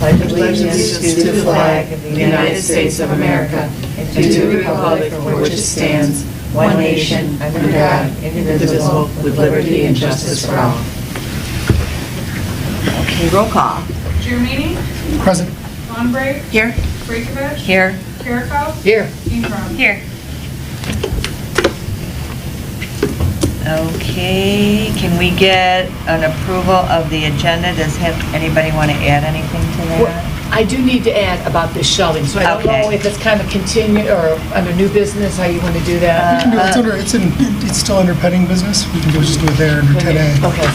pledge allegiance to the flag of the United States of America and to the republic for which it stands, one nation, under God, indivisible, with liberty and justice for all. Okay, roll call. Jermaine? Present. Longbright? Here. Breakovich? Here. Carrico? Here. Ingram? Here. Okay, can we get an approval of the agenda? Does anybody want to add anything to that? I do need to add about this shelving, so I don't know Okay. if it's kind of continue or under new business, how you want to do that. It's still under pending business. We can just do it there under 10A. Okay.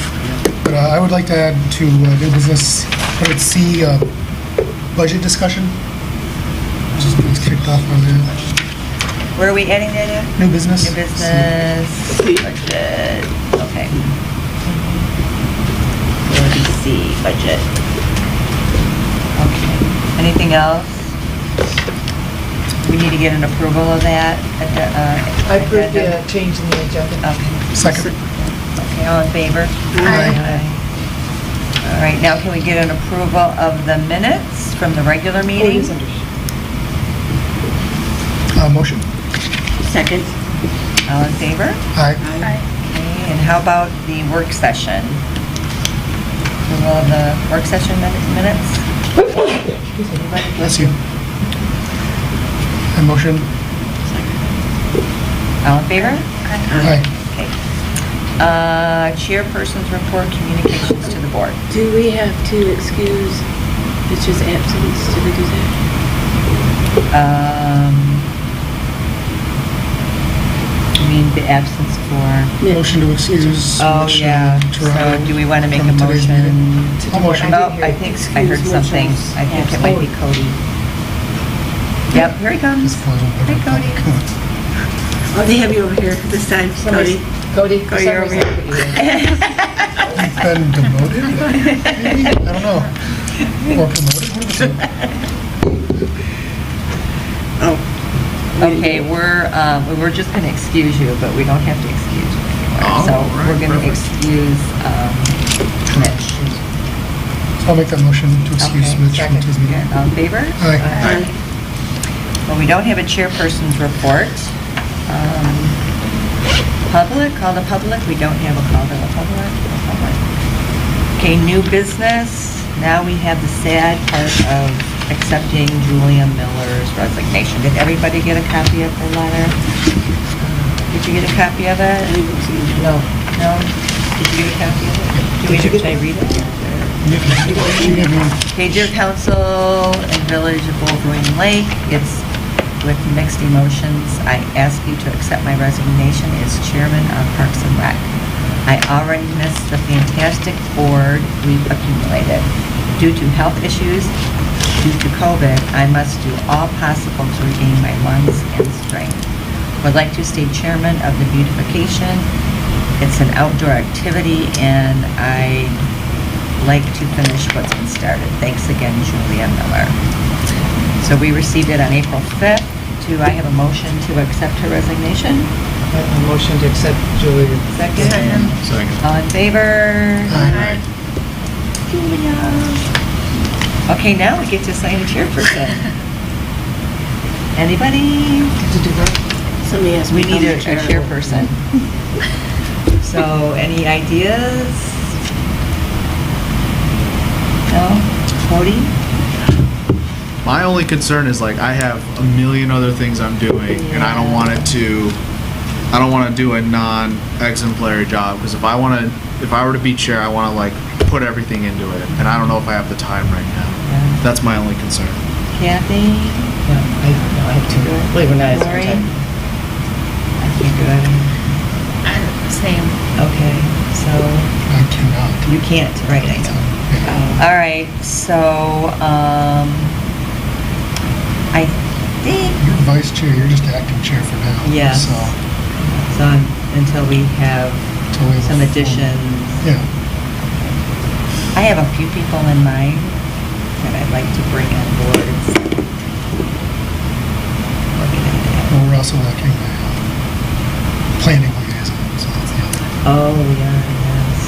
But I would like to add to new business, put it C, budget discussion. Just gets kicked off on there. Where are we adding that in? New business. New business, budget, okay. C, budget. Okay, anything else? We need to get an approval of that? I approve agenda? the change in the agenda. Okay. Second. Okay, all in favor? Aye. All right, now can we get an approval of the minutes from the regular meeting? Motion. Second. All in favor? Aye. Okay, and how about the work session? Approval of the work session minutes? Anybody? Bless you. Motion. All in favor? Aye. Okay. Chairperson's report, communications to the board. Do we have to excuse Richard's absence? Do we do that? You mean the absence for? Motion to excuse. Oh, Mitch yeah. Toronto So do we want to make a from today's motion? meeting. I'll motion. Oh, I think I heard something. I think it might be Cody. Yep, here he comes. This falls under Hey, Cody. public. Oh, they have you over here this time, Cody. Cody, for Cody, some you're over reason, here. You've been demoted? Maybe? I don't know. Or promoted? What is it? Oh. Okay, we're just going to excuse you, but we don't have to excuse you anymore. So Oh, right, we're going to perfect. excuse Mitch. So I'll make that motion to excuse Okay, Mitch from second. today's meeting. All in favor? Aye. Well, we don't have a chairperson's report. Public, call to public, we don't have a call to the public. No public. Okay, new business. Now we have the sad part of accepting Julia Miller's resignation. Did everybody get a copy of the letter? Did you get a copy of it? No. No? Did you get a copy of it? Should I read it? She gave me Okay, dear council and village of Old Ruin Lake, it's with mixed emotions. I ask you to accept my resignation as chairman of Parks and Rec. I already miss the fantastic board we've accumulated. Due to health issues, due to COVID, I must do all possible to regain my lungs and strength. Would like to stay chairman of the Beautification. It's an outdoor activity and I'd like to finish what's been started. Thanks again, Julia Miller. So we received it on April 5th. Do I have a motion to accept her resignation? A motion to accept Julia. Second? Second. All in favor? Aye. Julia. Okay, now we get to assign a chairperson. Anybody? Did you do that? Somebody asked We me. need a chairperson. So, any ideas? No? Cody? My only concern is like I have a million other things I'm doing, and I don't want to do a non-exemplary job because if I were to be chair, I want to like put everything into it, and I don't know if I have the time right now. Yeah. That's my only concern. Kathy? No, I have two. Believe it or not, it's Lori? one time. I can't do it. Same. Okay, so I cannot. you can't, right, I know. Yeah. All right, so, I think, You're vice chair, you're just acting chair for now. Yes. So, until we have till we have some a full- additions. Yeah. I have a few people in mind that I'd like to bring on board. Well, we're also lacking a planning liaison, so that's the other. Oh, yeah, yes.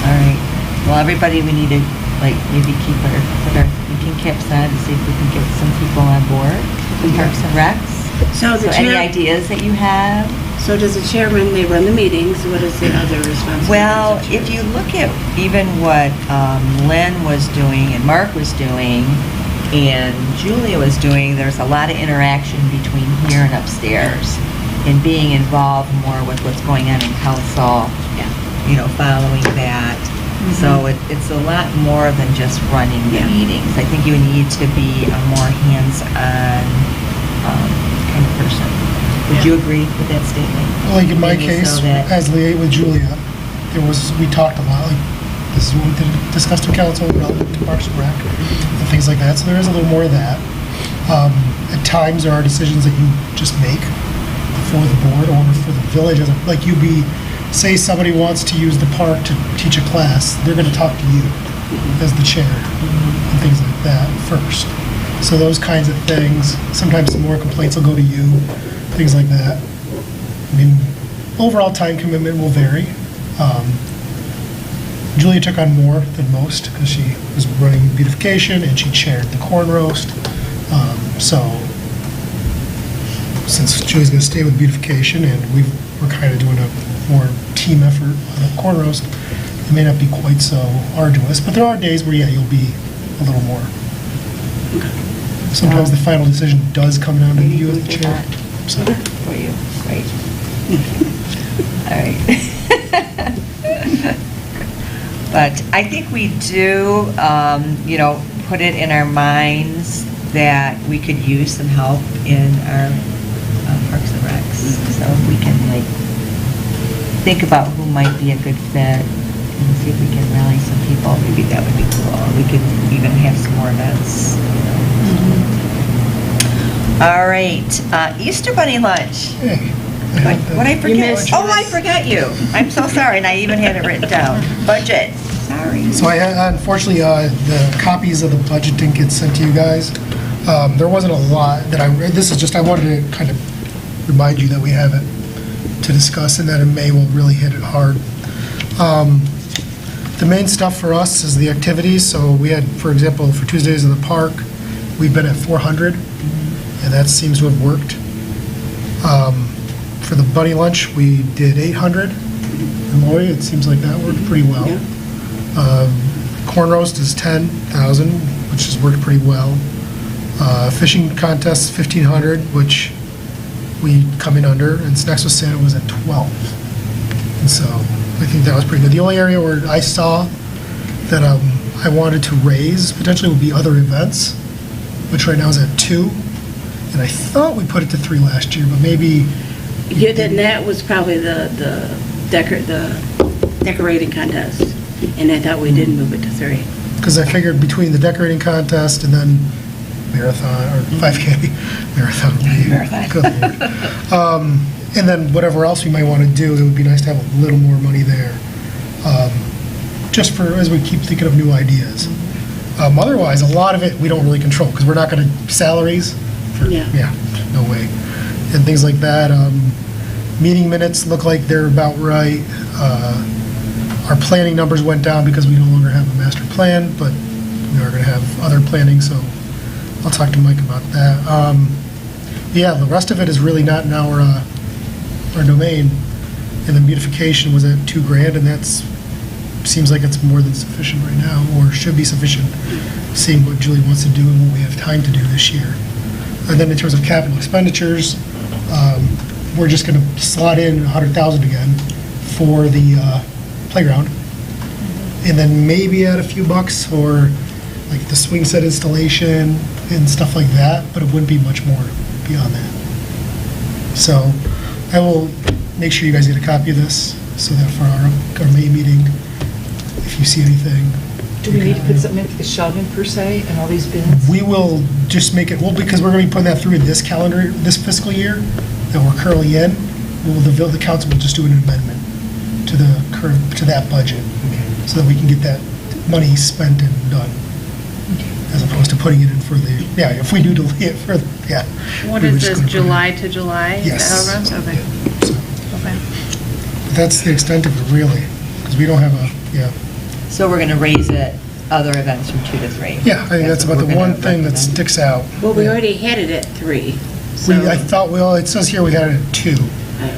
All right. Well, everybody, we need to like maybe put our thinking caps on to see if we can get some people on board with Parks and Recs. So So any ideas that you have? So does the chairman, they run the meetings, what is the other responsibility? Well, if you look at even what Lynn was doing and Mark was doing and Julia was doing, there's a lot of interaction between here and upstairs and being involved more with what's going on in council, you know, following that. So it's a lot more than just running the meetings. I think you need to be a more hands-on kind of person. Would you agree with that statement? Well, like in my Maybe case, so that- as liaison with Julia, we talked a lot, like, this is what we discussed in council relative to Parks and Rec, and things like that, so there is a little more of that. At times, there are decisions that you just make for the board or for the village, like say somebody wants to use the park to teach a class, they're gonna talk to you as the chair, and things like that first. So those kinds of things, sometimes some more complaints will go to you, things like that. I mean, overall time commitment will vary. Julia took on more than most because she was running beautification and she chaired the corn roast. So since Julia's going to stay with beautification and we're kind of doing a more team effort on the corn roast, it may not be quite so arduous, but there are days where, you'll be a little more. Sometimes the final decision does come down to you as the chair. So. For you, right. All right. But I think we do, put it in our minds that we could use some help in our Parks and Recs. So if we can, think about who might be a good fit and see if we can rally some people, maybe that would be cool. We could even have some more events, All right, Easter Bunny lunch. Hey. What I forget? missed Oh, I yours. forgot you. I'm so sorry, and I even had it written down. Budget, sorry. So I had, unfortunately, the copies of the budget didn't get sent to you guys. There wasn't a lot that I wanted to kind of remind you that we have it to discuss and that in May we'll really hit it hard. The main stuff for us is the activities. So we had, for example, for Tuesdays in the Park, we've been at 400, and that seems to have worked. For the bunny lunch, we did 800. And Lori, it seems like that worked pretty well. Corn roast is 10,000, which has worked pretty well. Fishing contest, 1,500, which we come in under, and Snacks with Santa was at 12. And so I think that was pretty good. The only area where I saw that I wanted to raise potentially would be other events, which right now is at 2. And I thought we put it to 3 last year, but maybe... Yeah, then that was probably the decorating contest, and I thought we did move it to 3. Because I figured between the decorating contest and then marathon, or 5K, marathon. Good Lord. And then whatever else we might want to do, it would be nice to have a little more money there. Just for, as we keep thinking of new ideas. Otherwise, a lot of it we don't really control, because we're not going to, salaries, no way. And things like that. Meeting minutes look like they're about right. Our planning numbers went down because we no longer have a master plan, but we are going to have other planning, so I'll talk to Mike about that. The rest of it is really not in our domain. And then beautification was at $2,000, and that's seems like it's more than sufficient right now, or should be sufficient, seeing what Julie wants to do and what we have time to do this year. And then in terms of capital expenditures, we're just going to slot in $100,000 again for the playground, and then maybe add a few bucks for like the swing set installation and stuff like that, but it wouldn't be much more beyond that. So I will make sure you guys get a copy of this, so that for our May meeting, if you see anything. Do we need to put something in for the shelving per se, and all these bins? We will just make it, because we're going to be putting that through in this fiscal year that we're currently in. The council will just do an amendment to that budget, so that we can get that money spent and done, as opposed to putting it in for if we do delay it further, What we were is just this, gonna put it in. July to July? Is Yes. that how it runs? Okay. So, Okay. but that's the extent of it, really, because we don't have So we're going to raise it other events from 2 to 3. Yeah, I think that's about what the we're one gonna thing that recommend. sticks out. Well, we already had it at 3. So, I thought, well, it says here we had it at 2.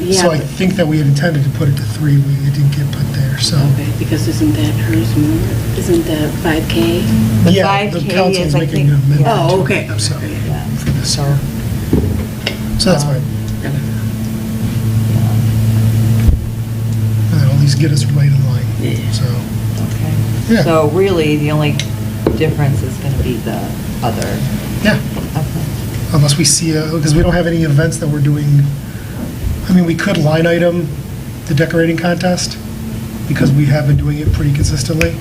yeah, So I but- think that we had intended to put it to 3, it didn't get put there, so. Okay, because isn't that hers more? Isn't that 5K? The Yeah, the 5K council's is, I making think- an amendment. Oh, to it, okay. So, Yeah. for this, so that's fine. And that'll at least get us right in line, Yeah. so. Okay. Yeah. So really, the only difference is going to be the other. Yeah, Okay. unless we see, because we don't have any events that we're doing, I mean, we could line item the decorating contest, because we have been doing it pretty consistently,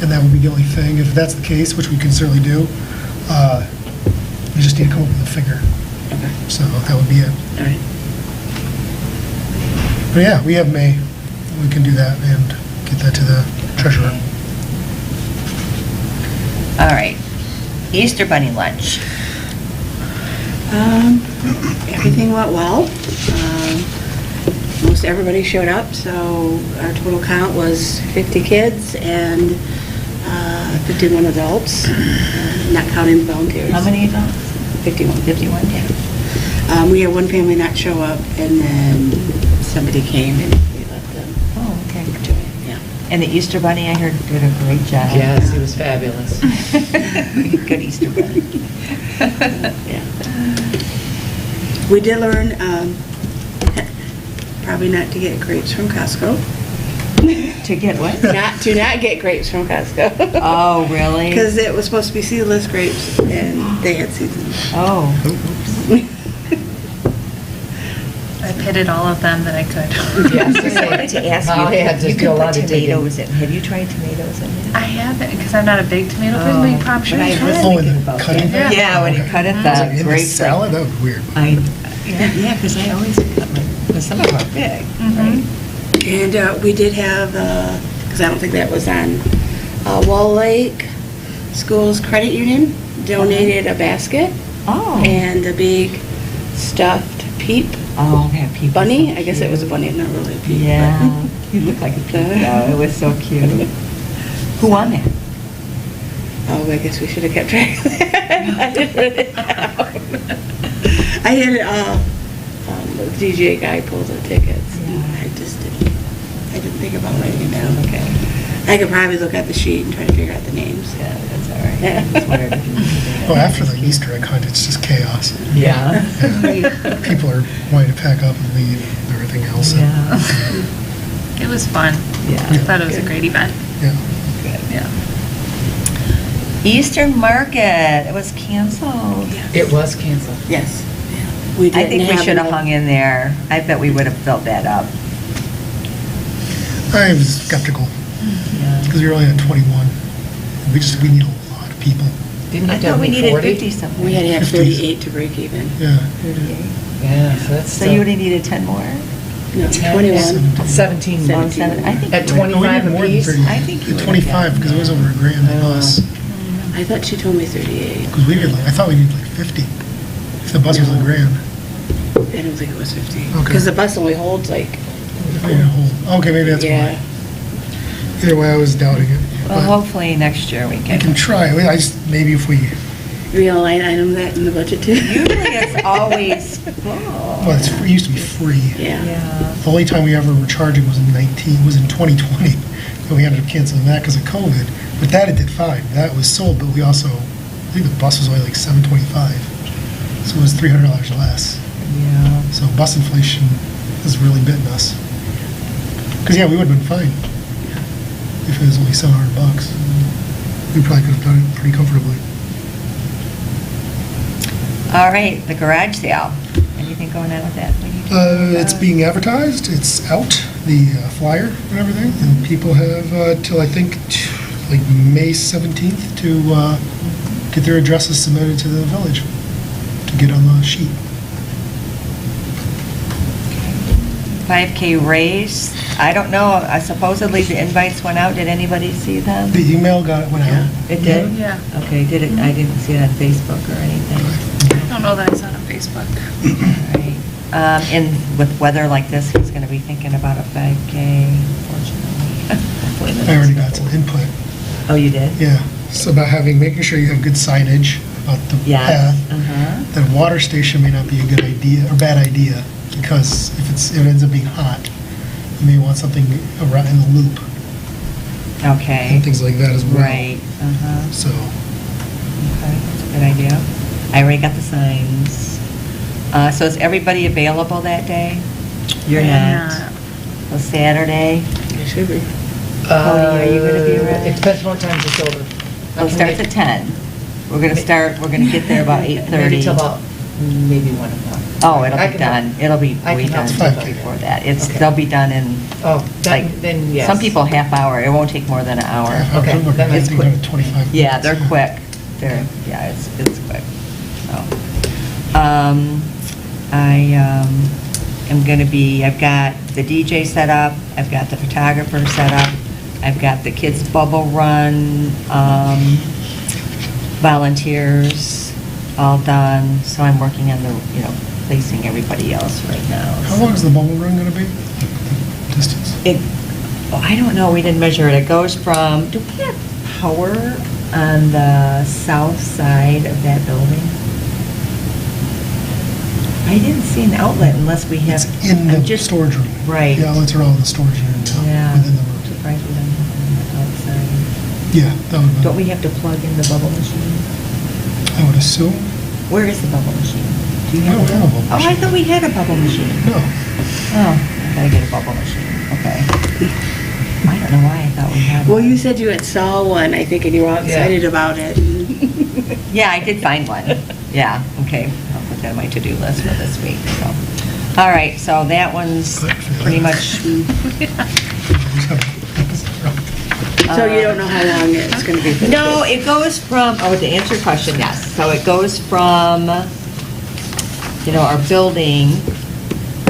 and that would be the only thing. If that's the case, which we can certainly do, we just need to come up with a figure. Okay, So that would be it. all right. But yeah, we have May. We can do that and get that to the treasurer. All right. Easter Bunny Lunch. Everything went well. Most everybody showed up, so our total count was 50 kids and 51 adults, not counting volunteers. How many adults? 51. 51, yeah. We had one family not show up, and then somebody came and we let them Oh, okay. do it, yeah. And the Easter Bunny, I heard, did a great job. Yes, he was fabulous. Good Easter Bunny. Yeah. We did learn, probably not to get grapes from Costco. To get what? Not get grapes from Costco. Oh, really? Because it was supposed to be seedless grapes, and they had seasons. Oh. I pitted all of them that I could. Yes, I wanted to ask Molly had to you do a can lot put of digging. tomatoes in. Have you tried tomatoes in it? I haven't, because I'm not a big tomato person, but you probably should But I try was it. Oh, thinking and about cutting that. it? Yeah, when you cut it, Was it the in the grapes. salad? That was weird. Yeah, because I always cut my, because some of them are big, right? And we did have, because I don't think that was on, Wall Lake Schools Credit Union donated a basket Oh. and a big stuffed peep Oh, yeah, people. bunny. so I guess it was a cute. bunny, not really a peep. Yeah, you look like a peep, though. It was so cute. Who won that? Oh, I guess we should have kept track of that. I didn't write it down. I had, the DJ guy pulled the tickets. And Yeah. I didn't think about writing it down. Okay. I could probably look at the sheet and try to figure out the names. Yeah, that's all right. Yeah. I just wondered if you knew that. Oh, after the Easter egg hunt, it's just chaos. Yeah. People are wanting to pack up and leave and everything else. and- Yeah. It was fun. Yeah. I thought it was a great event. Yeah. Good. Yeah. Eastern Market, it was canceled. It was canceled. Yes. We I think didn't we have should have enough- hung in there. I bet we would have filled that up. I was skeptical Yeah. because we were only at 21. We need a lot of people. Didn't I you thought tell we me needed 40? 50 something. We had to have 50s. 38 to break even. Yeah. 38. Yeah, so that's So you would have needed 10 more? No, 10, 21. 17 Oh, months. seven. I think At you would- No, we 25 needed more than apiece? 30. I think you would have 25 because it was over $1,000 to Oh. us. I thought she told me 38. Because I thought we needed like 50. If the bus was $1,000. I don't think it was 50. Okay. Because the bus only holds like, Okay, maybe that's yeah. why. Either way, I was doubting it. Well, But hopefully next year we we can. can try. Maybe if we, Real line item that in the budget too. Usually it's always full. it used to be free. Yeah. Yeah. The only time we ever were charging was in 2020. And we ended up canceling that because of COVID. But that it did fine. That was sold, but we also, I think the bus was only like $725. So it was $300 less. Yeah. So bus inflation has really bitten us. Because yeah, we would have been fine if it was only $700. We probably could have done it pretty comfortably. All right, the garage sale. Anything going on with that? We need to know It's about? being advertised, it's out, the flyer and everything, and people have till I think like May 17th to get their addresses submitted to the village to get on the sheet. 5K race. I don't know. Supposedly the invites went out. Did anybody see them? The email went out. It did? Yeah. Okay, did it? I didn't see it on Facebook or anything. I don't know that I saw it on Facebook. All right. And with weather like this, he's going to be thinking about a 5K, unfortunately. Hopefully this I already is- got some input. Oh, you did? Yeah, so about making sure you have good signage about the Yes. path. Uh-huh. That a water station may not be a good idea, or bad idea, because if it ends up being hot, you may want something around in the loop, Okay. and things like that as well. Right, uh-huh. So, Okay, that's a good idea. I already got the signs. So is everybody available that day? You're I'm not? Well, Saturday? It should be. Cody, are you gonna be around? It depends what time it's over. Well, it starts at 10. We're gonna get there about 8:30. Maybe till about, maybe 1 o'clock. Oh, it'll I be can done. help. It'll be I way can done help. before that. Okay. They'll be done in, Oh, like, then yes. some people half hour. It won't take more than an hour. Okay, I'm looking then at it's things quick. at 25 minutes. Yeah, they're quick. Yeah, it's quick. So, I've got the DJ set up, I've got the photographer set up, I've got the kids' bubble run, volunteers all done, so I'm working on placing everybody else right now. How long is the bubble run gonna be? Distance? I don't know, we didn't measure it. It goes from, do we have power on the south side of that building? I didn't see an outlet unless we have. It's in I'm the just- storage room. Right. The outlets are all in the storage unit Yeah. within the I'm room. surprised we don't have one on the outside. Yeah, that would Don't we have to plug in the bubble machine? I would assume. Where is the bubble machine? Do you I don't have a bubble Oh, I machine. thought we had a bubble machine. No. Oh, I gotta get a bubble machine, okay. I don't know why I thought we had Well, one. you said you had saw one, I think, and you were all excited about it. Yeah, I did find one. Yeah, okay. I'll put that on my to-do list for this week, so. All right, so that one's pretty much, So you don't know how long it's gonna be? no, it goes from, to answer your question, yes. So it goes from, our building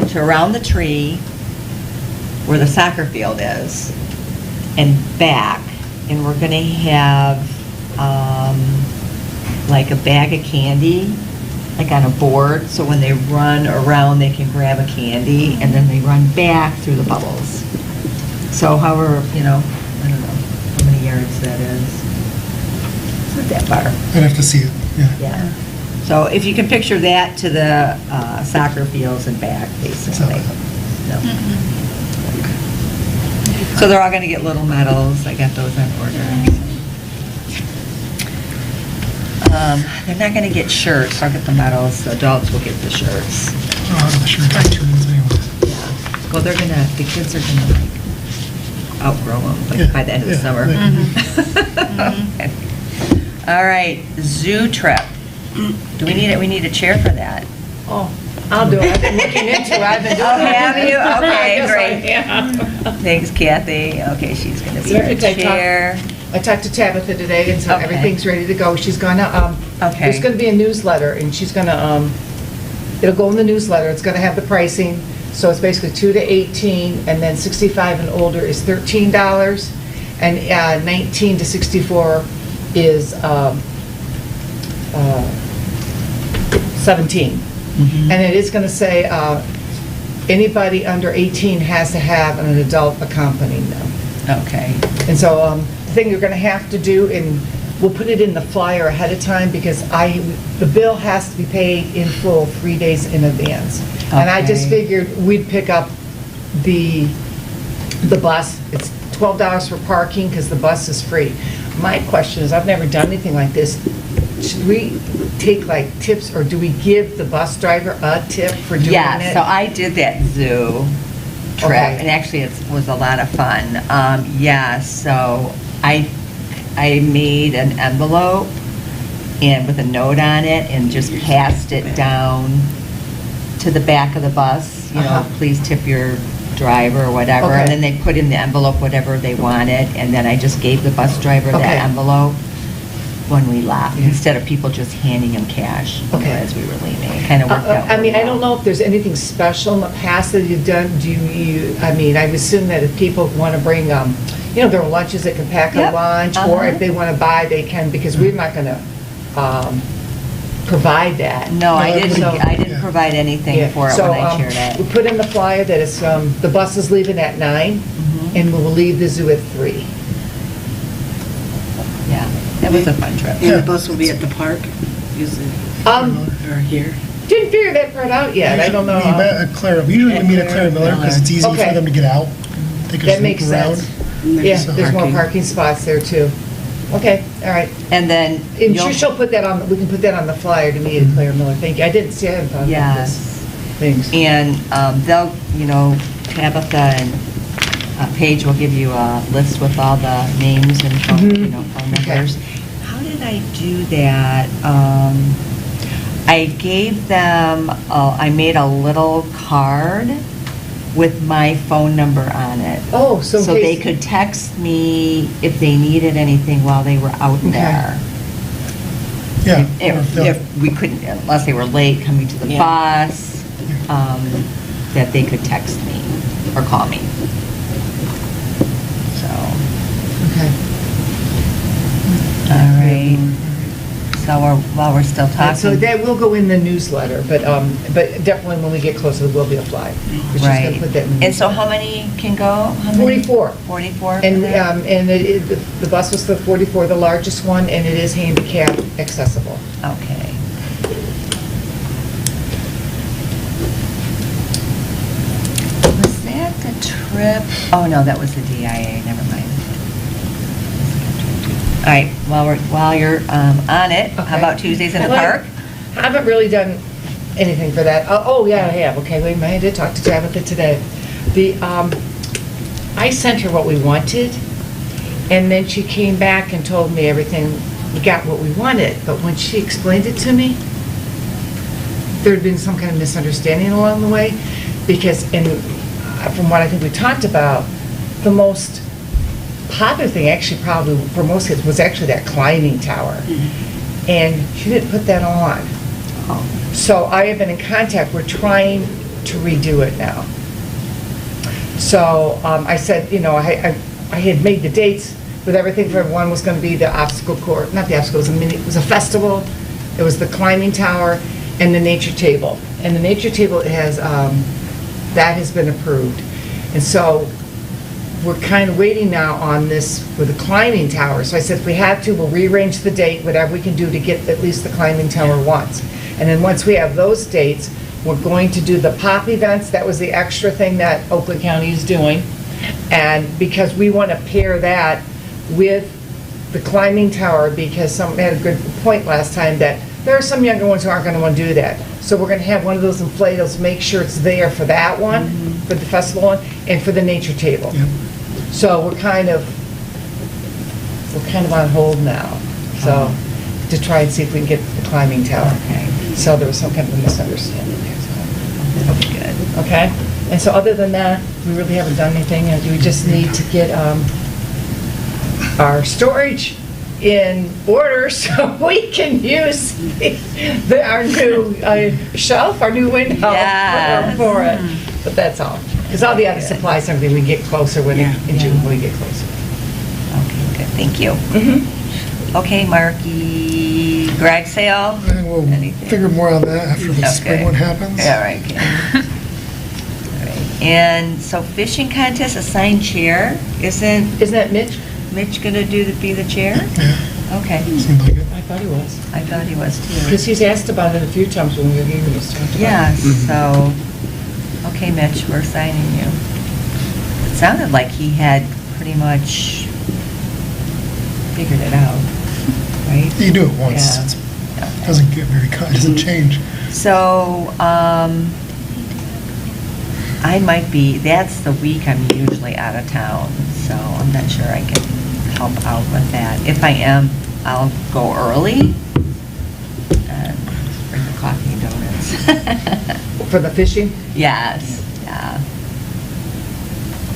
to around the tree where the soccer field is and back. And we're gonna have, like a bag of candy, like on a board, so when they run around, they can grab a candy, and then they run back through the bubbles. So however, I don't know how many yards that is. It's not that far. I'd have to see it, yeah. Yeah. So if you can picture that to the soccer fields and back, basically. No. So they're all gonna get little medals. I got those on order. They're not gonna get shirts. I'll get the medals. The adults will get the shirts. I'm not sure if I turn this anyway. Yeah. Well, the kids are gonna like outgrow them, like Yeah, by the end of the yeah, summer. they Okay. All right, zoo trip. Do we need a chair for that? Oh, I'll do it. I've been looking into it. I've been doing Oh, it. have you? Okay, Yes, I great. am. Thanks, Kathy. Okay, she's gonna be So our if I talk- chair. I talked to Tabitha today, and so Okay. everything's ready to go. She's gonna, Okay. there's gonna be a newsletter, and she's gonna, it'll go in the newsletter. It's gonna have the pricing. So it's basically 2 to 18, and then 65 and older is $13, and 19 to 64 is 17. Mhm. And it is gonna say, anybody under 18 has to have an adult accompanying them. Okay. And so, the thing you're gonna have to do, and we'll put it in the flyer ahead of time, because the bill has to be paid in full 3 days in advance. And I just Okay. figured we'd pick up the bus. It's $12 for parking, because the bus is free. My question is, I've never done anything like this. Should we take like tips, or do we give the bus driver a tip for doing it? Yeah, so I did that zoo trip, Okay. and actually it was a lot of fun. Yeah, so I made an envelope and with a note on it and just passed it down to the back of the bus, Uh-huh. please tip your driver or whatever. Okay. And then they put in the envelope whatever they wanted, and then I just gave the bus driver Okay. that envelope when we left, Yeah. instead of people just handing him cash Okay. as we were leaving. It kind of worked out. I mean, I really don't well. know if there's anything special in the past that you've done. I mean, I would assume that if people want to bring, their lunches, they can pack a Yep. lunch, or Uh-huh. if they want to buy, they can, because we're not going to provide that. No, I No, didn't, so- I didn't provide anything Yeah, for it so, when I shared we it. put in the flyer that it's, the bus is leaving at 9, Mhm. and we'll leave the zoo at 3. It was a fun trip. And the bus will be at the park, usually, or here. Didn't figure that part out yet, I don't know. We met at Clara, we usually meet at Clara Miller because it's easy for Okay. them to get out. They can That just makes loop around. sense. And Yeah, there's there's more parking spots there too. Okay, all right. And then And you'll- she'll put that on, we can put that on the flyer to meet at Claire Miller, thank you. I didn't see, I hadn't thought about Yes. this. Thanks. And they'll, Tabitha and Paige will give you a list with all the names and phone, Mhm. phone Okay. numbers. How did I do that? I gave them, I made a little card with my phone number on it. Oh, so in So they case- could text me if they needed anything while they were out Okay. there. Yeah. If we couldn't, unless they were late coming to the Yeah. bus, that they could text me or call me. So, Okay. all right. So while we're still And so talking. that will go in the newsletter, but definitely when we get closer, there will be a flyer. We're just gonna Right. put that in the And so how newsletter. many can go? How many? 44. 44? for And, that? the bus was the 44, the largest one, and it is handicap accessible. Okay. Was that the trip? Oh, no, that was the DIA, never mind. All right, while you're on it, how Okay. about Tuesdays in the Well, park? I haven't really done anything for that. Oh, yeah, I have. Okay, wait a minute, I did talk to Tabitha today. I sent her what we wanted, and then she came back and told me everything, we got what we wanted, but when she explained it to me, there had been some kind of misunderstanding along the way, because, from what I think we talked about, the most popular thing, actually probably for most kids, was actually that climbing tower. And she didn't put that on. So I have been in contact, we're trying to redo it now. So I said, I had made the dates with everything for everyone was going to be the obstacle course, not the obstacle, it was a festival, it was the climbing tower, and the nature table. And the nature table that has been approved. And so we're kind of waiting now on this for the climbing tower. So I said, if we have to, we'll rearrange the date, whatever we can do to get at least the climbing tower once. And then once we have those dates, we're going to do the pop events. That was the extra thing that Oakland County is doing. And because we want to pair that with the climbing tower, because someone had a good point last time that there are some younger ones who aren't going to want to do that. So we're going to have one of those inflatables, make sure it's there for that one, for the festival one, and for the nature table. Yep. So we're kind of on hold now, so, to try and see if we can get the climbing tower. Okay. So there was some kind of a misunderstanding there, That'll be good. so, okay? And so other than that, we really haven't done anything, and we just need to get our storage in order so we can use our new shelf, our new window Yes. for it. But that's all. Because all the other Good. supplies, everything, we get closer when, Yeah. in June, when we get closer. Okay, good, thank you. Mm-hmm. Okay, Marky, garage sale? And we'll Anything? figure more on that after the spring Okay. one happens. All right, okay. All right. And so fishing contest, assigned chair, isn't Isn't that Mitch? Mitch gonna be the chair? Yeah, Okay, seemed like it. I thought he was. I thought he was too. Because he's asked about it a few times when we were here, he's talked about it. Yes, so, okay, Mitch, we're signing you. It sounded like he had pretty much figured it out, right? You do it once, Yeah. it Okay. doesn't get very, it doesn't change. So, I might be, that's the week I'm usually out of town, so I'm not sure I can help out with that. If I am, I'll go early and bring the coffee and donuts. For the fishing? Yes, yeah.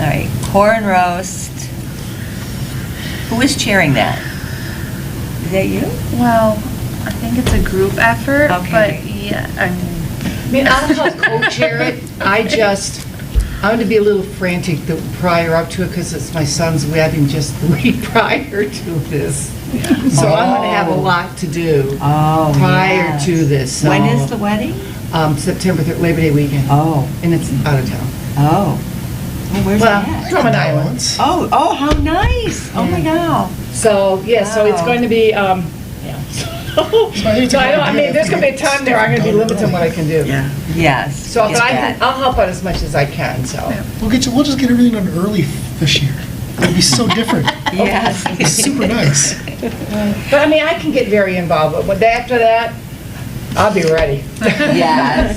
All right, corn roast. Who is chairing that? Is that you? Well, I think it's a group effort, Okay. but yeah, I mean. I mean, I don't help co-chair it, I'm going to be a little frantic prior up to it, because it's my son's wedding just the week prior to this. So I'm going to have a lot to do Oh, prior yes. to this. So, When is the wedding? September 3rd, Labor Day weekend. Oh, And it's out of town. oh. Oh, where's Well, that? from an island. Once. Oh, how nice. Oh, my God. So, yeah, so it's Wow. going to be, yeah. I think it's a So good I idea mean, there's if gonna be a you time there, I'm gonna be get limited in what I can do. Yeah. Yes. So, but yes. I'll help out as much as I can, so. We'll just get everything done early this year. It'll be so different. Yes. It's super nice. But I mean, I can get very involved, but after that, I'll be ready. Yes.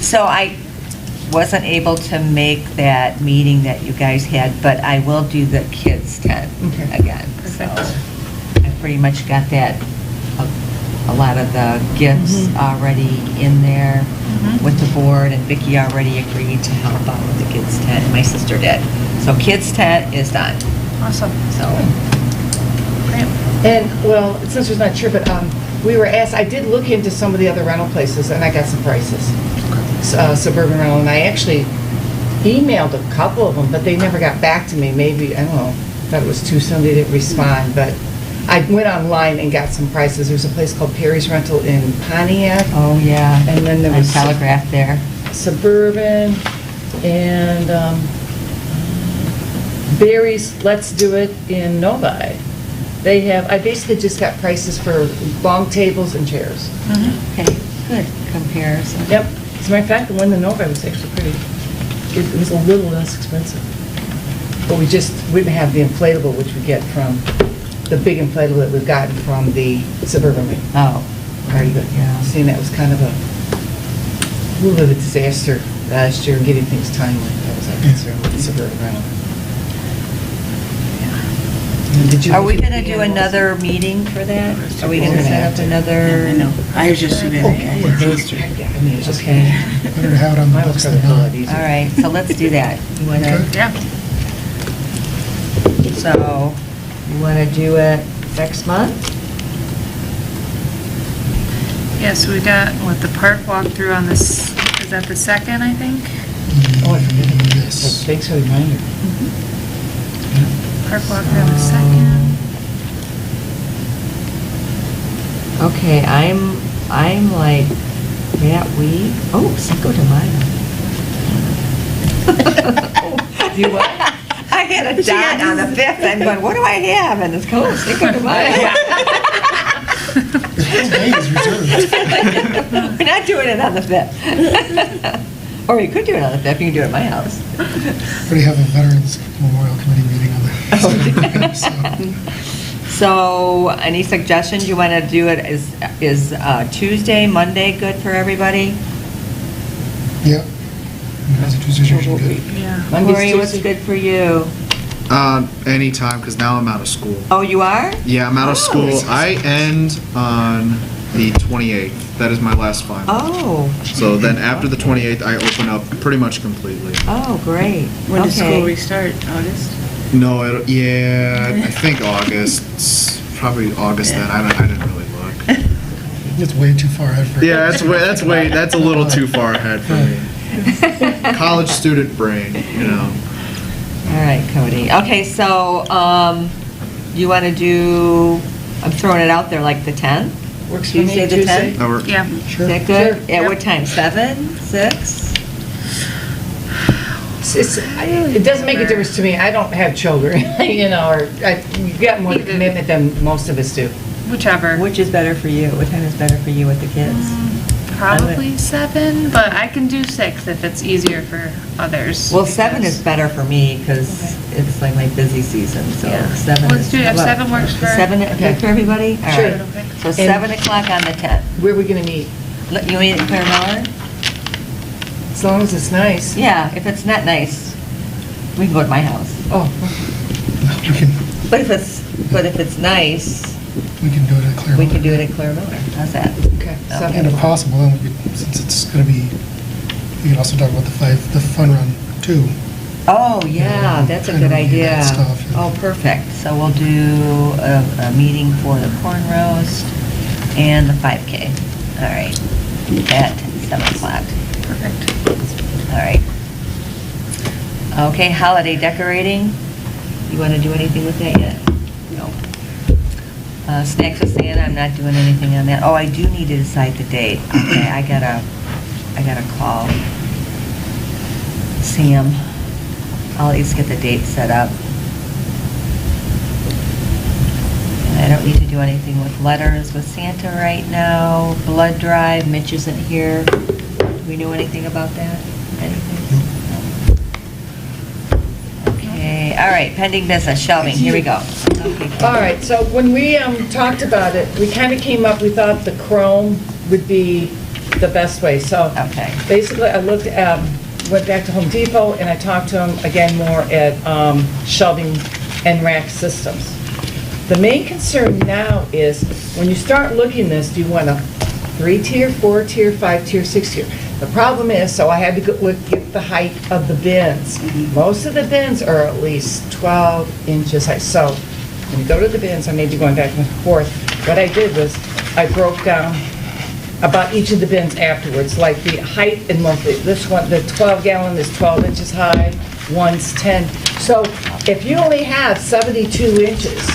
So I wasn't able to make that meeting that you guys had, but I will do the kids' tent Okay. again. So I pretty much got that, a lot of the gifts already in there with the board, and Vicki already agreed to help out with the kids' tent. My sister did. So kids' tent is done. Awesome. So, Great. And, well, since it's not sure, but we were asked, I did look into some of the other rental places, and I got some prices. Suburban rental, and I actually emailed a couple of them, but they never got back to me. Maybe, I don't know, thought it was too soon, they didn't respond, but I went online and got some prices. There's a place called Perry's Rental in Pontiac, oh, yeah. and then there On was Telegraph there. Suburban, and Barry's Let's Do It in Novi. They have, I basically just got prices for long tables and chairs. Okay, good comparison. Yep. As a matter of fact, the one in Novi was actually pretty, it was a little less expensive. But we just wouldn't have the inflatable, which we get from, the big inflatable that we've gotten from the Suburban. Oh, Very good. Yeah. Seeing that was kind of a little bit of a disaster last year in getting things timely. That was our concern with the Suburban rental. And did you- are we gonna do another meeting for that? Are we We're gonna gonna set have up to. another? I know. I was just doing it. Those three. Yeah, I mean, it's just. Okay. Better to have it on the Mine was books probably than a lot not. easier. All right, so let's do that. You wanna, Okay. Yeah. so, you wanna do it next month? Yeah, so we got, what, the park walkthrough on this, is that the second, I think? Oh, I forget about that. Yes. Thanks for the reminder. Park walkthrough on the second. Okay, I'm like, that week, oh, Cinco de Mayo. You what? I had a dot on the 5th, I'm going, what do I have? And it's called Cinco de Mayo. The whole day is reserved. We're not doing it on the 5th. Or you could do it on the 5th, you can do it at my house. We already have a Veterans Memorial Committee meeting on the. So, any suggestions? You want to do it, is Tuesday, Monday good for everybody? Yeah. That's a Tuesday's usually good. Yeah. Monday's Corey, what's Tuesday. good for you? Anytime, because now I'm out of school. Oh, you are? Yeah, I'm out of Oh. school. I end on the 28th. That is my last final. Oh, So then after the 28th, I open up pretty much completely. oh, great. When does school Okay. restart? August? No, I think August. It's probably August then. I didn't really look. It's way too far ahead for. Yeah, that's a little too far ahead for me. College student brain, you know. All right, Cody. Okay, so, you want to do, I'm throwing it out there, like the 10th? Works for me, Tuesday the Tuesday. 10th? Now we're- Yeah. Sure. Is that good? Sure. At what time, 7, 6? It doesn't make a difference to me. I don't have children, you know, or, you got more Either. commitment than most of us do. Whichever. Which is better for you? What time is better for you with the kids? Probably 7, but I can do 6 if it's easier for others. Well, 7 because- is better for me because it's like my busy season, so Yeah. 7 Let's is. do it. If what? 7 works for- 7 Okay. good for everybody? All Sure. right. Okay. So 7 o'clock on the 10th. Where are we gonna meet? You mean at Clara Miller? As long as it's nice. Yeah, if it's not nice, we can go to my house. Oh, We can, But if it's nice, we can do it at Clear. we can do it at Clara Miller. How's that? okay. Okay. And if possible, then since it's gonna be, we can also talk about the fun run too. Oh, yeah, that's a Kind of good review idea. that stuff, yeah. Oh, perfect. So we'll do a meeting for the corn roast and the 5K. All right, at 7 o'clock. Perfect. All right. Okay, holiday decorating. You want to do anything with that yet? No. Snacks with Santa, I'm not doing anything on that. Oh, I do need to decide the date. Okay, I gotta call see them. I'll at least get the date set up. And I don't need to do anything with letters with Santa right now. Blood drive, Mitch isn't here. Do we know anything about that? Anything? Okay, all right, pending business, shelving, here we go. Okay. All right, so when we talked about it, we kind of came up, we thought the chrome would be the best way. So Okay. basically, I looked at, went back to Home Depot, and I talked to them again more at shelving and rack systems. The main concern now is, when you start looking this, do you want a 3-tier, 4-tier, 5-tier, 6-tier? The problem is, so I had to look at the height of the bins. Most of the bins are at least 12 inches high. So when you go to the bins, I may be going back and forth. What I did was, I broke down about each of the bins afterwards, like the height and length. This one, the 12-gallon is 12 inches high, one's 10. So if you only have 72 inches,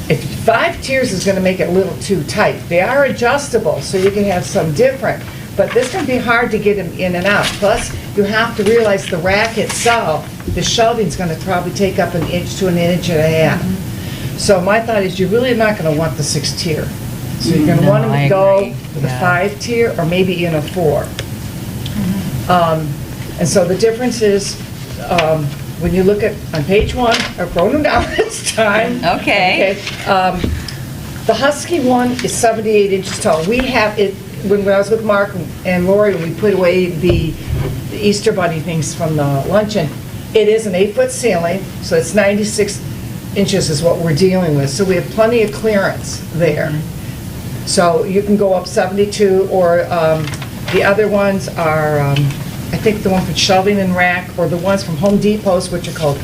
if 5 tiers is going to make it a little too tight. They are adjustable, so you can have some different, but this can be hard to get them in and out. Plus, you have to realize the rack itself, the shelving's going to probably take up 1 inch to 1.5 inches. So my thought is, you're really not going to want the 6-tier. So you're going to No, want them I to go agree. with a Yeah. 5-tier or maybe even a 4. And so the difference is, when you look at, on page 1, I've wrote them down this time. Okay. The Husky one is 78 inches tall. We have it, when I was with Mark and Lori, we put away the Easter Bunny things from the luncheon. It is an 8-foot ceiling, so it's 96 inches is what we're dealing with. So we have plenty of clearance there. So you can go up 72, or the other ones are, I think the one for shelving and rack, or the ones from Home Depots, which are called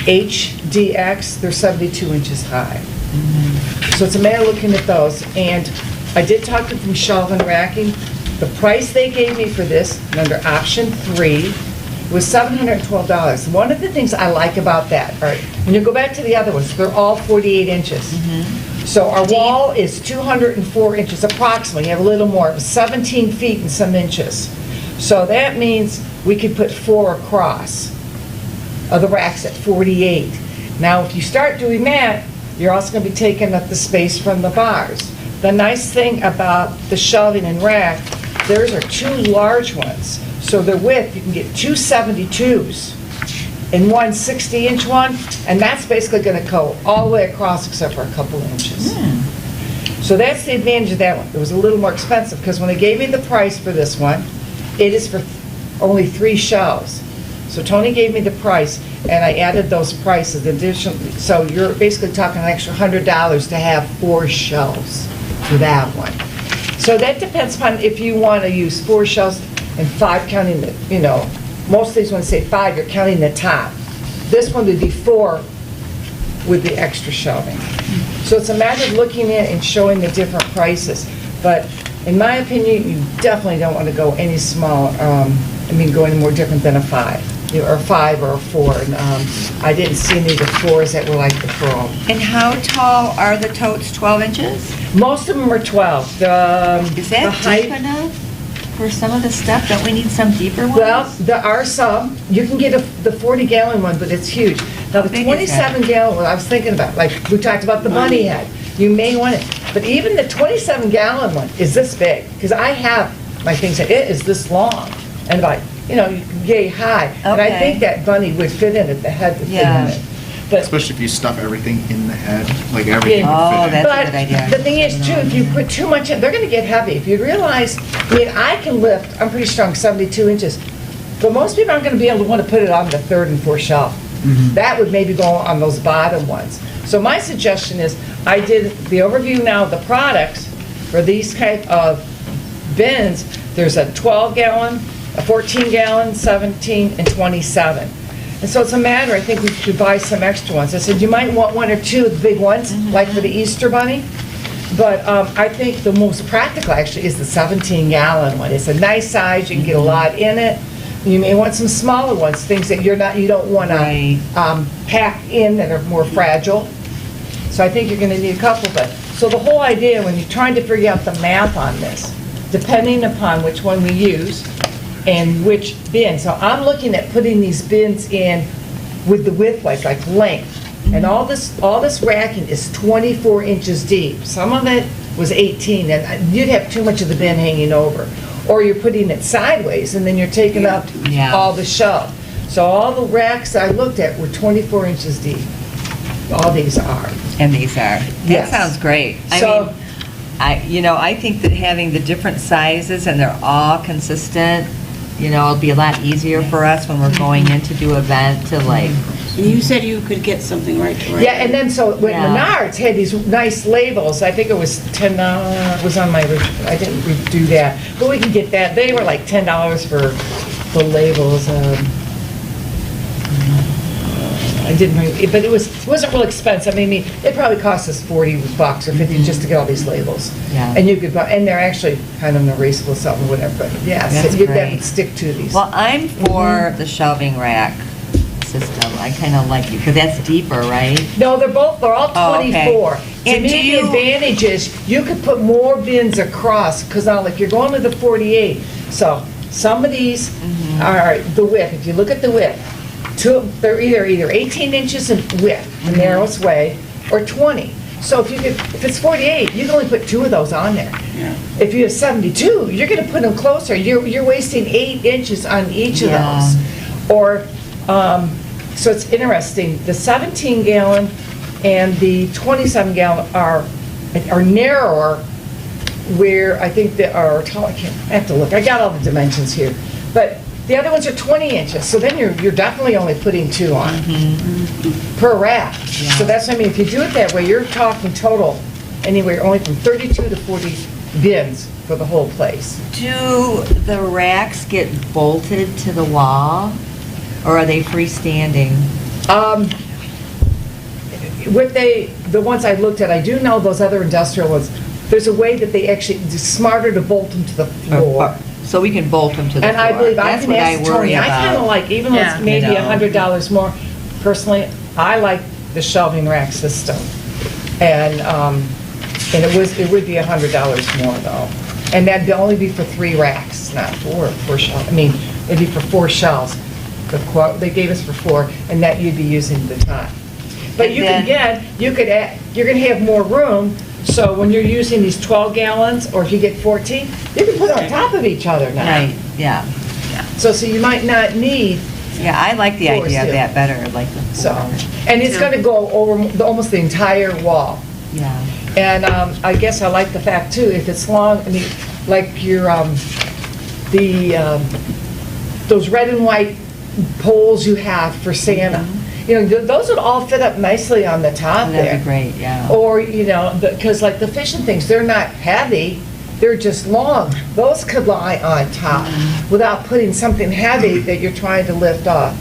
HDX, they're 72 inches high. So it's a matter of looking at those. And I did talk to them from Shelf and Racking. The price they gave me for this, under option 3, was $712. One of the things I like about that, all right, when you go back to the other ones, they're all 48 inches. So our wall is 204 inches approximately, you have a little more, 17 feet and some inches. So that means we could put 4 across of the racks at 48. Now, if you start doing that, you're also going to be taking up the space from the bars. The nice thing about the shelving and rack, theirs are 2 large ones. So the width, you can get 2 72s and one 60-inch one, and that's basically going to go all the way across except for a couple inches. So that's the advantage of that one. It was a little more expensive, because when they gave me the price for this one, it is for only 3 shelves. So Tony gave me the price, and I added those prices additionally. So you're basically talking an extra $100 to have 4 shelves for that one. So that depends upon if you want to use 4 shelves and 5 counting the, most of these ones say 5, you're counting the top. This one would be 4 with the extra shelving. So it's a matter of looking at and showing the different prices. But in my opinion, you definitely don't want to go any smaller, go any more different than a 5, or a 5 or a 4. And I didn't see any of the 4s that were like the chrome. And how tall are the totes, 12 inches? Most of them are 12. Is The that height- deep enough for some of the stuff? Don't we need some deeper ones? Well, there are some. You can get the 40-gallon one, but it's huge. Now, the big is that? 27-gallon one, I was thinking about, like, we talked about the bunny head. You may want it. But even the 27-gallon one is this big, because I have my things, it is this long. And like, yay high. And I Okay. think that bunny would fit in it, the head would fit Yeah. in it. But Especially if you stuff everything in the head, like everything Yeah. would Oh, fit in. that's a But good idea. the thing is too, if you put too much in, they're gonna get heavy. If you realize, I can lift, I'm pretty strong, 72 inches. But most people aren't gonna be able to wanna put it on the 3rd and 4th shelf. That would maybe go on those bottom ones. So my suggestion is, I did the overview now of the products for these kind of bins. There's a 12-gallon, a 14-gallon, 17, and 27. And so it's a matter, I think we should buy some extra ones. I said, you might want 1 or 2 of the big ones, like for the Easter Bunny. But I think the most practical actually is the 17-gallon one. It's a nice size, you can get a lot in it. You may want some smaller ones, things that you don't want Right. to pack in that are more fragile. So I think you're going to need a couple, but, so the whole idea when you're trying to figure out the math on this, depending upon which one we use, and which bin. So I'm looking at putting these bins in with the width, like length. And all this racking is 24 inches deep. Some of it was 18, and you'd have too much of the bin hanging over. Or you're putting it sideways, and then you're taking up Yeah. all the shelf. So all the racks I looked at were 24 inches deep. All these are. And these are. That Yes. sounds great. So- I think that having the different sizes and they're all consistent, it'll be a lot easier for us when we're going in to do event to like, And you said you could get something right. Yeah, and then so when Yeah. Menards had these nice labels, I think it was $10, was on my, I didn't do that, but we can get that. They were like $10 for the labels. I didn't, but it wasn't real expensive. I mean, it probably cost us $40 or $50 just to get all these labels. Yeah. And you could buy, and they're actually kind of erasable, something, whatever, but yes, That's you great. can stick to these. well, I'm for the shelving rack system. I kind of like it because that's deeper, right? No, they're all Oh, okay. 24. To And me, do the you- advantage is you could put more bins across, because now, like, you're going to the 48. So some of these Mm-hmm. are the width. If you look at the width, they're either 18 inches in width, the Mm-hmm. narrowest way, or 20. So if it's 48, you can only put 2 of those on there. Yeah. If you have 72, you're going to put them closer. You're wasting 8 inches on each of Yeah. those. Or, so it's interesting, the 17-gallon and the 27-gallon are narrower, where I think I have to look, I got all the dimensions here, but the other ones are 20 inches, so then you're definitely only putting 2 on per rack. So that's what I mean, if you do it that way, you're talking total anywhere only from 32 to 40 bins for the whole place. Do the racks get bolted to the wall, or are they freestanding? The ones I looked at, I do know those other industrial ones, there's a way that they actually, it's smarter to bolt them to the floor. So we can bolt them to the floor. And I believe, I That's can what ask worry Tony, I kind of about. like, even though Yeah. it's maybe You know. $100 more, personally, I like the shelving rack system. And it would be $100 more though. And that'd only be for 3 racks, not 4 shelves. I mean, it'd be for 4 shelves. The quote, they gave us for 4, and that you'd be using the top. But And you then- could add, you're gonna have more room, so when you're using these 12 gallons, or if you get 14, you can put it on top of each other now. Right, yeah. So you might not need, Yeah, I like the Floors idea of too. that better, like the so, floor. and it's gonna go over almost the entire wall. Yeah. And I guess I like the fact too, if it's long, I mean, like your, those red and white poles you have for Santa, those would all fit up nicely on the top there. That'd be great, yeah. Or, because like the fishing things, they're not heavy, they're just long. Those could lie on top without putting something heavy that you're trying to lift off.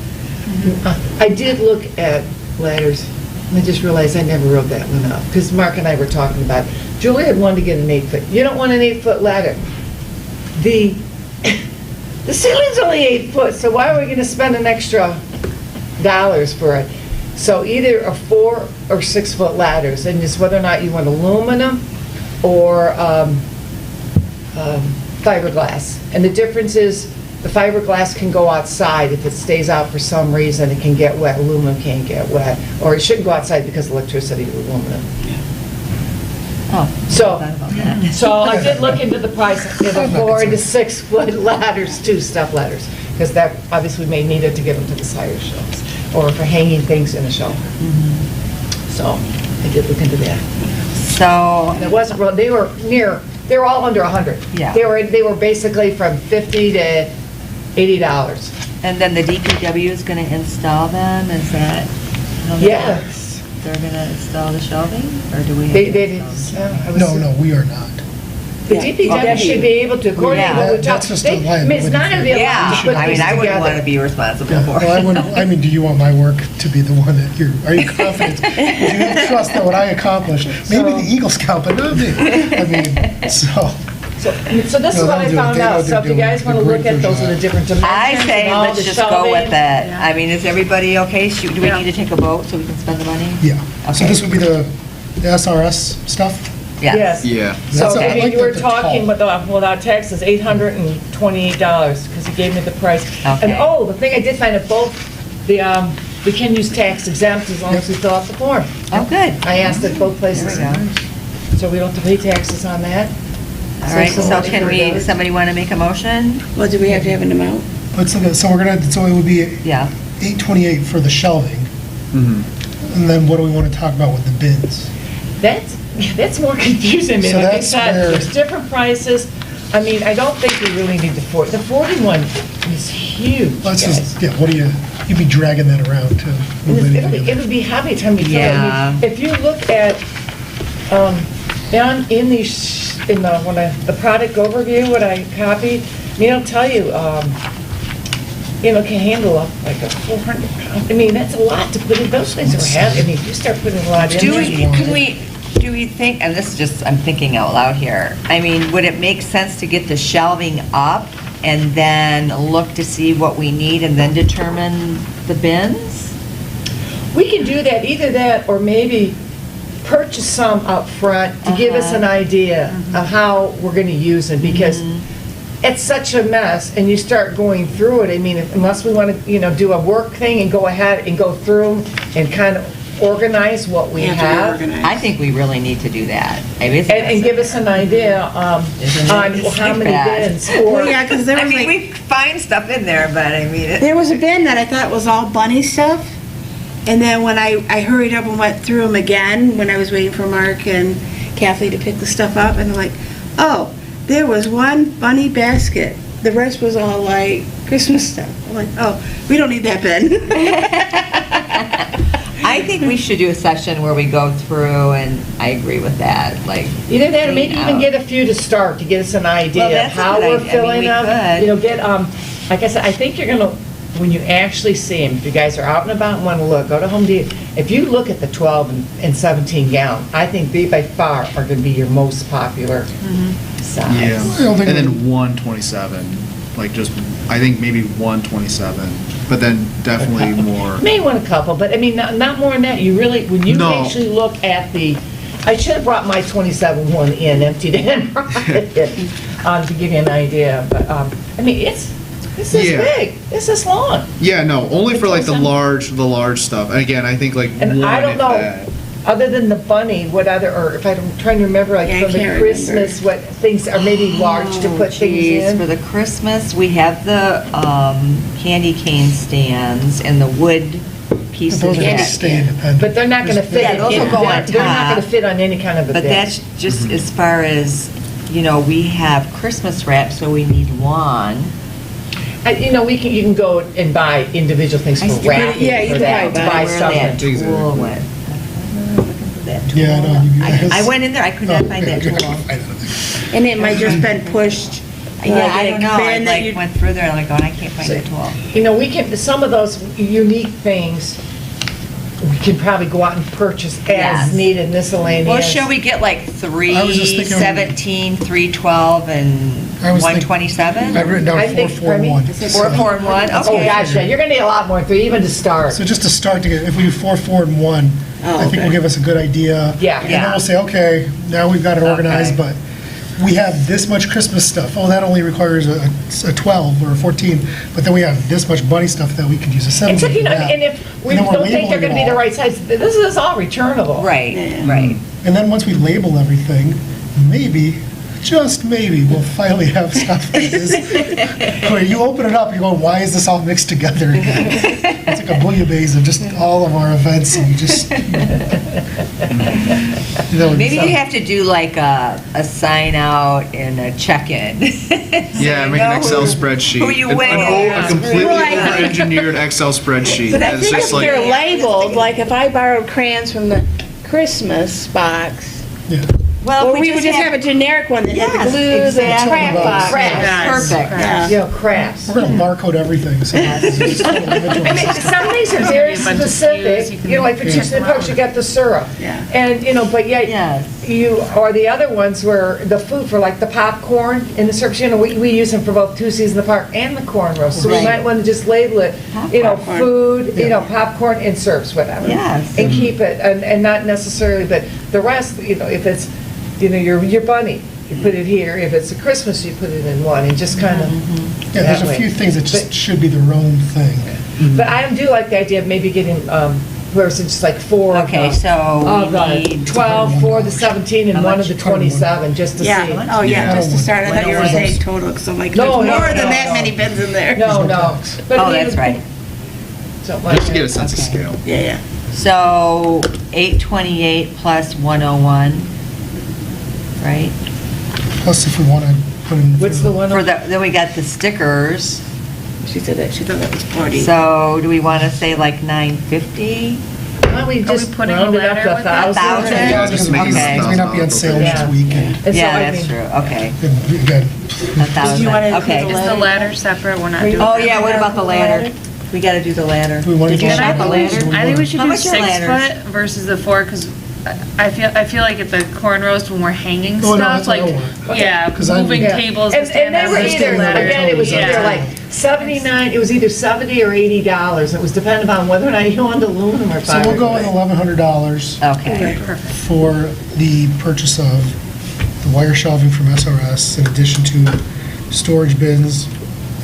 I did look at ladders, and I just realized I never wrote that one up, because Mark and I were talking about it. Julie had wanted to get an 8-foot. You don't want an 8-foot ladder. The ceiling's only 8 foot, so why are we gonna spend an extra dollars for it? So either a 4 or 6 foot ladders, and just whether or not you want aluminum or fiberglass. And the difference is, the fiberglass can go outside. If it stays out for some reason, it can get wet. Aluminum can't get wet. Or it shouldn't go outside because of electricity with aluminum. Oh, So- I thought about that. So I did look into the price of the 4 to 6 foot ladders, 2 step ladders, because that obviously may need it to get them to the side shelves, or for hanging things in a shelf. So I did look into that. So, And it wasn't, real- they were all under 100. Yeah. They were basically from $50 to $80. and then the DPW is gonna install them, is that? how that Yes. works? They're gonna install the shelving, or do we have They to did, install them? I was- No, we are not. The Yeah. DPW should be able to, according to what we That's talked. just a I mean, it's not gonna be a lot Yeah, to put I mean, these I wouldn't together. wanna be responsible for Well, it. do you want my work to be the one that are you confident? Do you trust that what I accomplish? Maybe the Eagle Scout, but not me. I mean, so. So this is No, what I they'll do it. found They know out, what so they're if you doing. guys want to They're look at great those for are the that. different dimensions I say, and all let's the just go with shelving. it. Yeah. I mean, is everybody okay? Do we Yeah. need to take a vote so we can spend the money? Yeah. So Okay. this would be the SRS stuff? Yes. Yeah. So, That's- I I mean, like you were that they're talking tall. without taxes, $828, because he gave me the price. And, Okay. oh, the thing I did find at both, we can use tax exempt as long as we fill out the form. Oh, good. I asked at both places. There we go. So we don't have to pay taxes on that. All right, so somebody can for we, those. somebody want to make a motion? Well, do we have to have an amount? Let's look at, so so it would be Yeah. 828 for the shelving, Mhm. and then what do we want to talk about with the bins? That's more confusing, So man. Like I that's said, where- there's different prices. I mean, I don't think we really need the 41 is huge, Let's guys. just, yeah, what do you'd be dragging that around to move It anything would, in it there. would be heavy time you fill it. I Yeah. mean, if you look at, down in the product overview, what I copied, it'll tell you, can handle like a 400 pound. I mean, that's a lot to put in. Those things are heavy. I mean, if you start putting a lot in Do there. we, do we think, and this is just, I'm thinking out loud here, I mean, would it make sense to get the shelving up and then look to see what we need and then determine the bins? We can do that, either that or maybe purchase some up front to give us an idea of how we're going to use it, because it's such a mess, and you start going through it. I mean, unless we want to, do a work thing and go ahead and go through and kind of organize what we Have to be have. organized. I think we really need to do that. I mean, And give us an idea Isn't it? on It's how like many that. bins, Well, or, yeah, because there I was mean, like, we find stuff in there, but I mean, there was a bin that I thought was all bunny stuff. And then when I hurried up and went through them again, when I was waiting for Mark and Kathy to pick the stuff up, and they're like, oh, there was one bunny basket. The rest was all like Christmas stuff. I'm like, oh, we don't need that bin. I think we should do a session where we go through, and I agree with that, like. either that, or maybe clean even out. get a few to start, to get us an idea of that's a how good we're idea. I mean, filling we them. could. Get, like I said, I think you're gonna, when you actually see them, if you guys are out and about and want to look, go to Home Depot. If you look at the 12 and 17 gallon, I think they by far are gonna be your most popular size. Yeah. I don't think And we- then 127, like just, I think maybe 127, but then definitely more. May want a couple, but I mean, not more than that. You really, when you No. actually look at I should have brought my 27 one in, emptied it and brought it in, to give you an idea. But, I mean, it's this Yeah. big, it's this long. Yeah, no, only for like the 27? large stuff. And again, I think like And one I don't if know, that. other than the bunny, what other, or if I'm trying to remember, like Yeah, I from the can't Christmas, what things are maybe large to put Geez, things for in. the Christmas, we have the candy cane stands and the wood pieces. Those are gonna that- stay independent. But they're not gonna fit. Yeah, those will go on They're not top. gonna fit on any kind of a But bin. that's just as far as, we have Christmas wrap, so we need one. You can go and buy individual things I for still- wrapping, yeah, you for can that, to buy buy Where stuff. that in. tool went. I'm looking for that tool. Yeah, I know. I went in there, I could not find that tool. And it might just been pushed. Yeah, like, I in a don't know, I bin that like you- went further, and I'm like, oh, I can't find that tool. We can, some of those unique things, we can probably go out and purchase Yes. as needed miscellaneous. Well, shall we get like I was just thinking- 317, 312, and I was thinking- 127? I've written I down think, 441. 4, 4, and 1, Oh, okay. gosh, yeah, you're gonna need a lot more, than 3, even to start. So just to start to get, if we do 4, 4, and 1, Oh, I think will okay. give us a good idea. Yeah. And then we'll say, okay, now we've got it organized, Okay. but we have this much Christmas stuff. Oh, that only requires a 12 or a 14, but then we have this much bunny stuff that we could use a 17 Except, for that. and if we And then we're don't think they're labeling gonna it be the all. right size, this is all returnable. Right, Yeah. right. And then once we label everything, maybe, just maybe, we'll finally have stuff that is, where you open it up, you're going, why is this all mixed together? It's like a bouillabaisse of just all of our events, and you just, Maybe you have to do like a sign out and a check-in. Yeah, make an Excel spreadsheet. who you A- with. A completely Well, I think- over-engineered Excel spreadsheet. But I That's think if just like, they're labeled, like if I borrowed crayons from the Christmas box, yeah. Well, or we would just have a generic one that had the Yes, glue, the exactly. crap box. Crafts. Perfect. Yeah. Crafts. We're gonna barcode everything, so it's just a little individual. I mean, some things are very Maybe a bunch of specific, SKUs you can like for chicken and pucks, you got the syrup. Yeah. And, but yet, Yes. or the other ones where the food for like the popcorn and the syrups, we use them for both Tuesdays in the Park and the corn roast. So we Right. might want to just label it, Popcorn. food, Yeah. popcorn and syrups, whatever. Yes. And keep it, and not necessarily, but the rest, if it's you know, your bunny, you put it here. If it's a Christmas, you put it in one, and just kind of. Yeah, there's a few things that just should be their own thing. But I do like the idea of maybe getting, where it's just like 4 of Okay, the, so of we the need, 12, 4 of the 17, and How 1 much? of the 27, just to see. Yeah, oh, yeah, just to start, I thought you were 101. saying total, because I'm like, No, there's no, more than no, that no. many bins in there. No, There's no no. tax. But oh, I mean, that's right. something like Just to get a that. sense of Okay. scale. Yeah, yeah. So 828 plus 101, right? Plus, if we want to put in. What's the one? For the, then we got the stickers. She said that, she thought that was 40. So do we want to say like 950? Why don't we just putting round a it up ladder to with that? 1,000? $1,000? Yeah, just make it Okay. These may not be on sale Yeah. this weekend. And so, Yeah, I that's mean, true, okay. And again, 1,000, you wanna include okay. the Is the ladder separate? We're not doing. Oh, yeah, what about the ladder? We got to do the ladder. Do we want to Did you do shop the ladders? ladder? I think we should How do much are 6 ladders? foot versus the 4, because I feel like at the cornrows when we're hanging Oh, no, stuff, that's what I like, want. yeah, 'Cause I'm- moving Yeah. tables And to stand they on were the either, ladder. again, it was either Yeah. like 79, it was either 70 or $80. It was dependent on whether or not you wanted aluminum or So fiber. we'll go with $1,100 Okay. Perfect. for the purchase of the wire shelving from SRS in addition to storage bins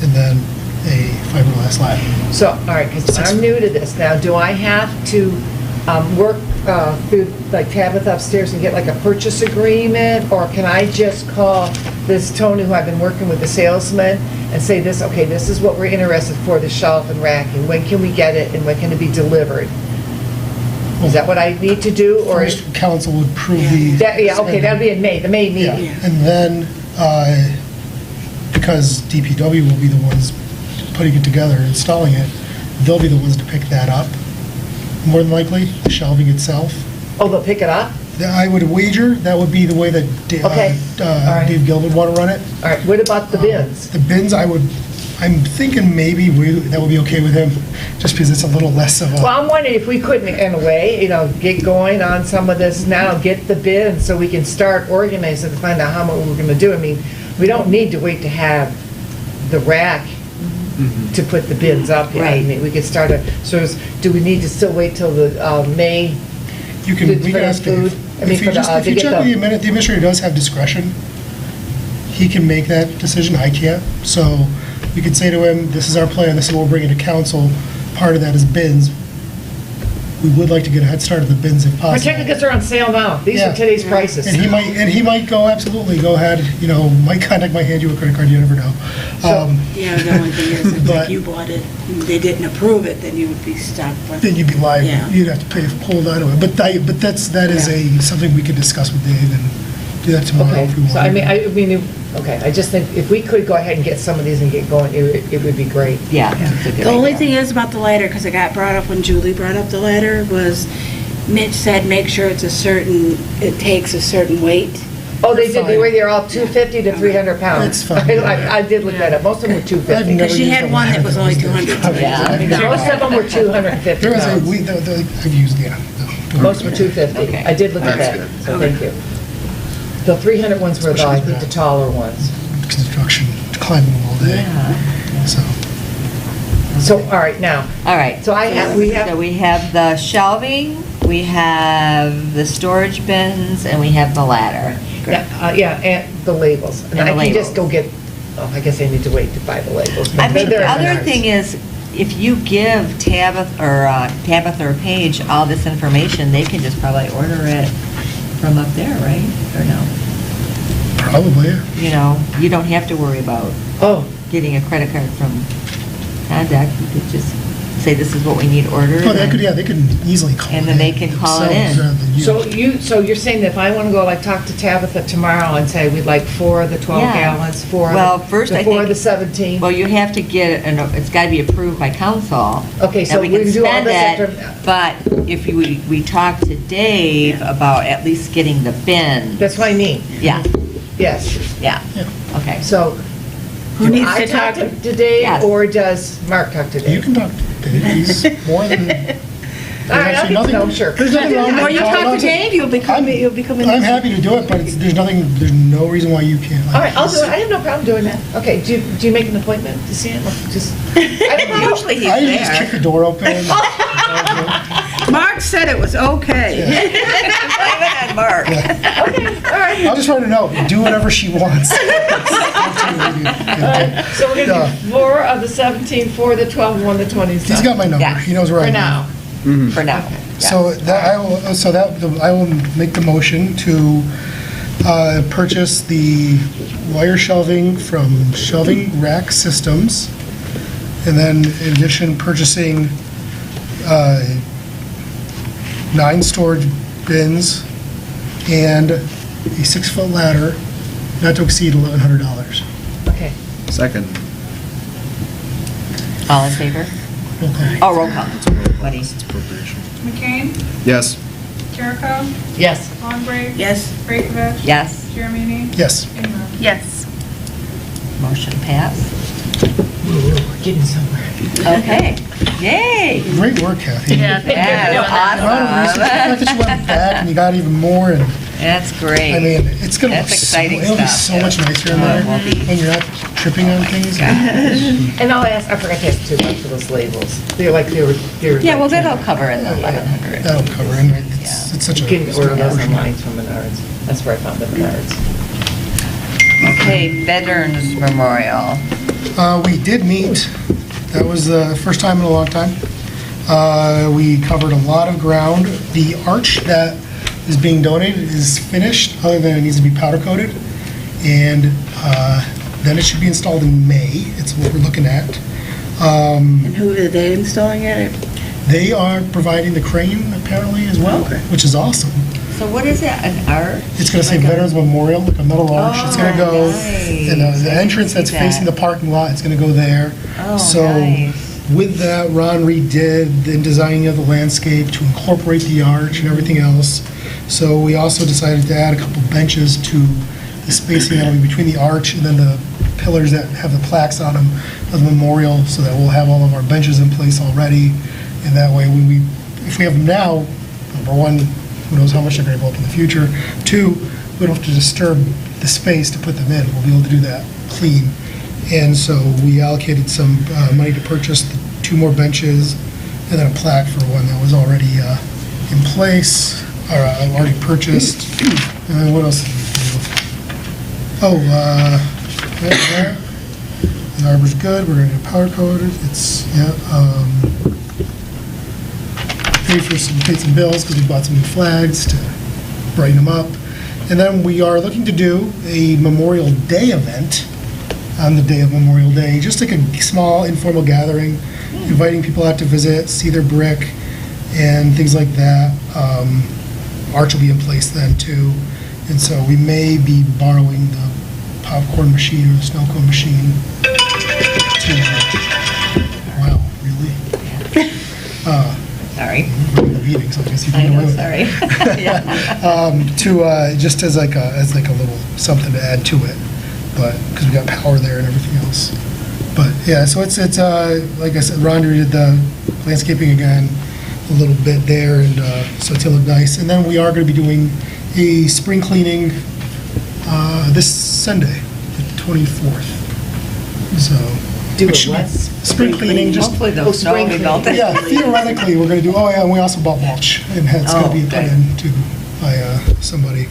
and then a fiberglass ladder. So, all right, because I'm new to this now, do I have to work through, like Tabitha upstairs and get like a purchase agreement? Or can I just call this Tony, who I've been working with, the salesman, and say this, okay, this is what we're interested for, the shelf and racking, when can we get it and when can it be delivered? Is that what I need to do, or? First, council would approve the. Yeah, okay, that'll be in May, the May Yeah, meeting. and then, because DPW will be the ones putting it together, installing it, they'll be the ones to pick that up, more than likely, the shelving itself. Oh, they'll pick it up? I would wager that would be the way that Okay, all right. Dave Gill would want to run it. All right, what about the bins? The bins, I'm thinking maybe that would be okay with him, just because it's a little less of Well, a, I'm wondering if we couldn't, in a way, get going on some of this now, get the bins, so we can start organizing to find out how much we're gonna do. I mean, we don't need to wait to have the rack to put the bins up yet. I Right. mean, we could start do we need to still wait till the May? we can ask Dave. food? I mean, If you for the, if to you get check the- with the administrator does have discretion. He can make that decision, I can't. So we could say to him, this is our plan, this is what we're bringing to council. Part of that is bins. We would like to get a head start of the bins if possible. Particularly because they're on sale now. These Yeah. are today's prices. And he might go, absolutely, go ahead, might contact, might hand you a credit card, you never know. Yeah, the only thing is, if But- like you bought it, and they didn't approve it, then you would be stuck with. Then you'd be liable, Yeah. you'd have to pay, hold on to it. But that is something we could discuss with Dave and do that tomorrow Okay, if we want. so I just think if we could go ahead and get some of these and get going, it would be great. Yeah. that's a good The only idea. thing is about the ladder, because it got brought up when Julie brought up the ladder, was Mitch said, make sure it takes a certain weight. Oh, they did, Fine. they're all 250 to 300 pounds. That's fine. I did look that up, most of them were I've 250. never Because she used had a one that ladder was only there. 200. Yeah. Most of them were 250 There is pounds. I've used, yeah. no. Most were 250. Okay. I did look at That's that, good. so thank you. The 300 ones were I think the taller ones. Construction, climbing all day, Yeah. so. So, all right, now, All right. so we So have, we have the shelving, we have the storage bins, and we have the ladder. yeah, and the labels. And And the I can just go labels. get, I guess I need to wait to buy the labels. I but mean, the they're other nice. thing is, if you give Tabitha or Paige all this information, they can just probably order it from up there, right? Or no? Probably, yeah. You don't have to worry about Oh, getting a credit card from Contact. You could just say, this is what we need ordered. Oh, they could easily call it And then they can call it themselves in. rather than you. so you're saying that if I want to go, like, talk to Tabitha tomorrow and say, we'd like 4 of the 12 Yeah. gallons, 4 Well, of first the I 4 of think- the 17? Well, you have to get, it's got to be approved by council. Okay, so and we can do all spend this it, after- But if we talk to Dave about at least getting the bin. That's what I mean, Yeah, yes. yeah, Yeah. okay. So, Who do needs I to talk to? Dave, Yes. or does Mark talk to Dave? You can talk to Dave, he's more than. All right, I'll Actually, get to nothing- know him, sure. There's nothing wrong with Or you calling talk out to Dave, you'll become an. I'm happy to do it, but there's no reason why you can't. All right, I'll do it, I have no problem doing that. Okay, do you make an appointment to see him, or just? I don't know. Usually he's I just kick there. the door open. Mark said it was okay. Blame it on Mark. I'll just write a note, do whatever she wants. So we're gonna do 4 of the 17, 4 of the 12, and 1 of the 20. He's got my number, Yeah. he knows where I For am. now. For now. So that, I will make the motion to purchase the wire shelving from Shelving Rack Systems, and then in addition, purchasing 9 storage bins and a 6-foot ladder, not to exceed $1,100. Okay. Second. All in favor? Roll call. Oh, roll call. Buddy. Appropriation. McCain, Yes. Jericho, Yes. Longbridge. Yes. Bakovic. Yes. Jeremini. Yes. Ingram. Yes. Motion passed. We're getting somewhere. Okay. Yay. Great work, Kathy. Yeah, thank Yeah, you. A lot of research, the fact that you went back and you got even more, and, That's great. I mean, it's gonna look That's so, exciting it'll be stuff. so much nicer in Oh, there, it will be. when you're not tripping on things. And I'll ask, I forgot to ask too about for those labels. They're Yeah, well, like, that'll cover in the 1,100. That'll cover it, right? It's such a. you can order those online from Menards. That's where I found the Menards. Okay, Veterans Memorial. We did meet, that was the first time in a long time. We covered a lot of ground. The arch that is being donated is finished, other than it needs to be powder coated. And then it should be installed in May, it's what we're looking at. And who are they installing it? They are providing the crane apparently as well, Okay. which is awesome. So what is it, an arch? It's gonna say Like a- Veterans Memorial, like a metal arch. It's gonna go, nice. and I the entrance didn't that's see facing the that. parking lot, it's gonna go there. Oh, So nice. with that, Ron redid the designing of the landscape to incorporate the arch and everything else. So we also decided to add a couple benches to the spacing that'll be between the arch and then the pillars that have the plaques on them of the memorial, so that we'll have all of our benches in place already. And that way, if we have them now, number one, who knows how much they're gonna go up in the future. 2, we don't have to disturb the space to put them in. We'll be able to do that clean. And so we allocated some money to purchase the 2 more benches and then a plaque for one that was already in place, or already purchased. And then what else did we do? Oh, there. The arbor's good, we're gonna get powder coated, it's, paid some bills because we bought some new flags to brighten them up. And then we are looking to do a Memorial Day event on the day of Memorial Day, just like a small informal gathering, inviting people out to visit, see their brick and things like that. Arch will be in place then too. And so we may be borrowing the popcorn machine or the snow cone machine to, wow, really? Sorry. We're in the meeting, so I guess you I can know, do it. sorry. Yeah. To, just as like a little something to add to it, but, because we got power there and everything else. But, yeah, so it's like I said, Ron did the landscaping again, a little bit there, and so it's gonna look nice. And then we are gonna be doing a spring cleaning this Sunday, the 24th. So. Do which- it what? Spring cleaning, just, Hopefully Oh, the snow will be spring melted. yeah, theoretically, we're gonna do, oh yeah, and we also bought mulch, and it's gonna be Oh, put okay. in too by somebody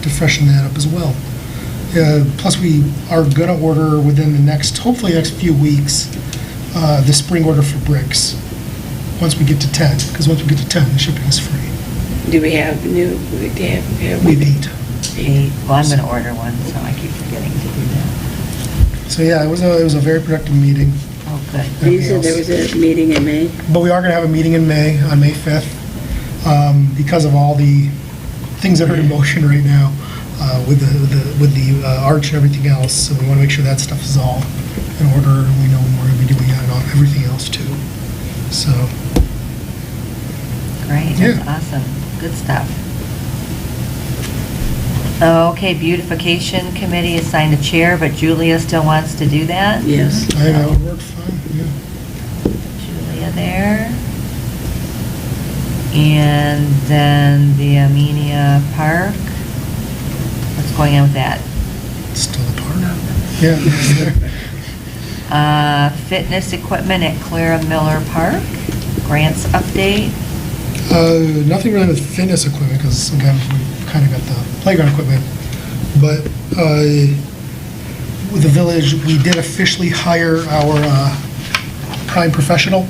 to freshen that up as well. Plus, we are gonna order within the next, hopefully next few weeks, the spring order for bricks, once we get to 10, because once we get to 10, the shipping is free. Do we have new, we have, We have 8. Well, I'm gonna order one, so I keep forgetting to do that. So yeah, it was a very productive meeting. Oh, good. you said there was a meeting in May? But we are going to have a meeting in May, on May 5th, because of all the things that are in motion right now with the arch and everything else. So we want to make sure that stuff is all in order, and we know when we're going to be doing that on everything else too. So, Great, Yeah. that's awesome. Good stuff. Okay, Beautification Committee assigned a chair, but Julia still wants to do that? Yes. I think that would work fine, yeah. Julia there. And then the Amenia Park. What's going on with that? It's still a part. Yeah. Fitness equipment at Clara Miller Park. Grants update. Nothing really with fitness equipment, because again, we kind of got the playground equipment. But with the village, we did officially hire our prime professional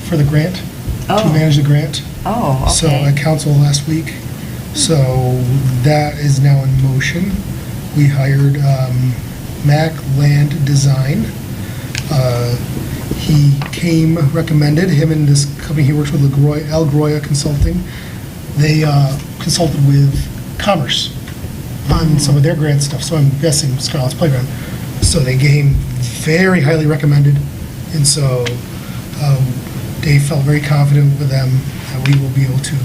for the grant, to Oh. manage the grant. Oh, okay. So at council last week. So that is now in motion. We hired Mac Land Design. He came recommended, him and this company he works with, El Groya Consulting. They consulted with Commerce on some of their grant stuff, so I'm guessing Scarlett's Playground. So they came very highly recommended, and so Dave felt very confident with them that we will be able to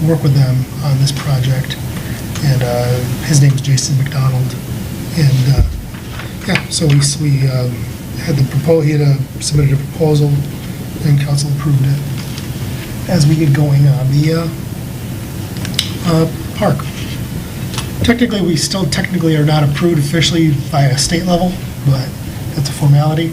work with them on this project. And his name is Jason McDonald. And yeah, so we had the proposal, he had submitted a proposal, and council approved it as we get going on the park. Technically, we still technically are not approved officially by a state level, but that's a formality.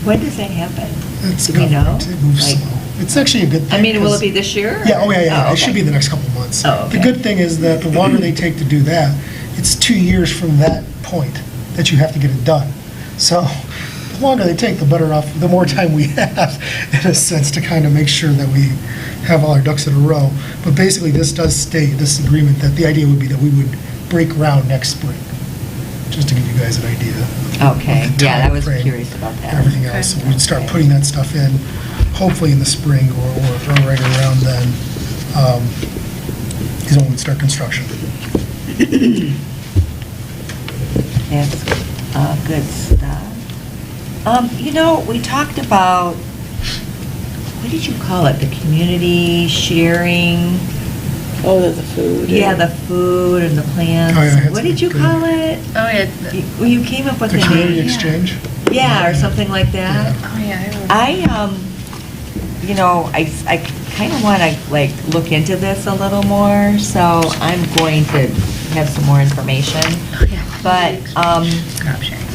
When does that happen? It's Do we know? government. It moves Like- slow. It's actually a good thing. I mean, will it 'cause- be this year? Yeah, oh, yeah. Oh, It should okay. be the next couple of months. Oh, okay. The good thing is that the longer they take to do that, it's 2 years from that point that you have to get it done. So the longer they take, the better off, the more time we have, in a sense, to kind of make sure that we have all our ducks in a row. But basically, this does state, this agreement, that the idea would be that we would break ground next spring, just to give you guys an idea. Okay, of the yeah, I was timeframe, curious about that. Everything else, so we'd start putting that stuff in, hopefully in the spring or right around then, is when we'd start construction. That's good stuff. We talked about, what did you call it? The community sharing? Oh, the food. Yeah, the food and the plants. Oh, yeah, I had What did you something call good. it? Oh, yeah. Well, you came up with The a community name. exchange? Yeah, or something like that. Oh, yeah. I kind of want to look into this a little more, so I'm going to have some more information. Oh, yeah. But Crop sharing.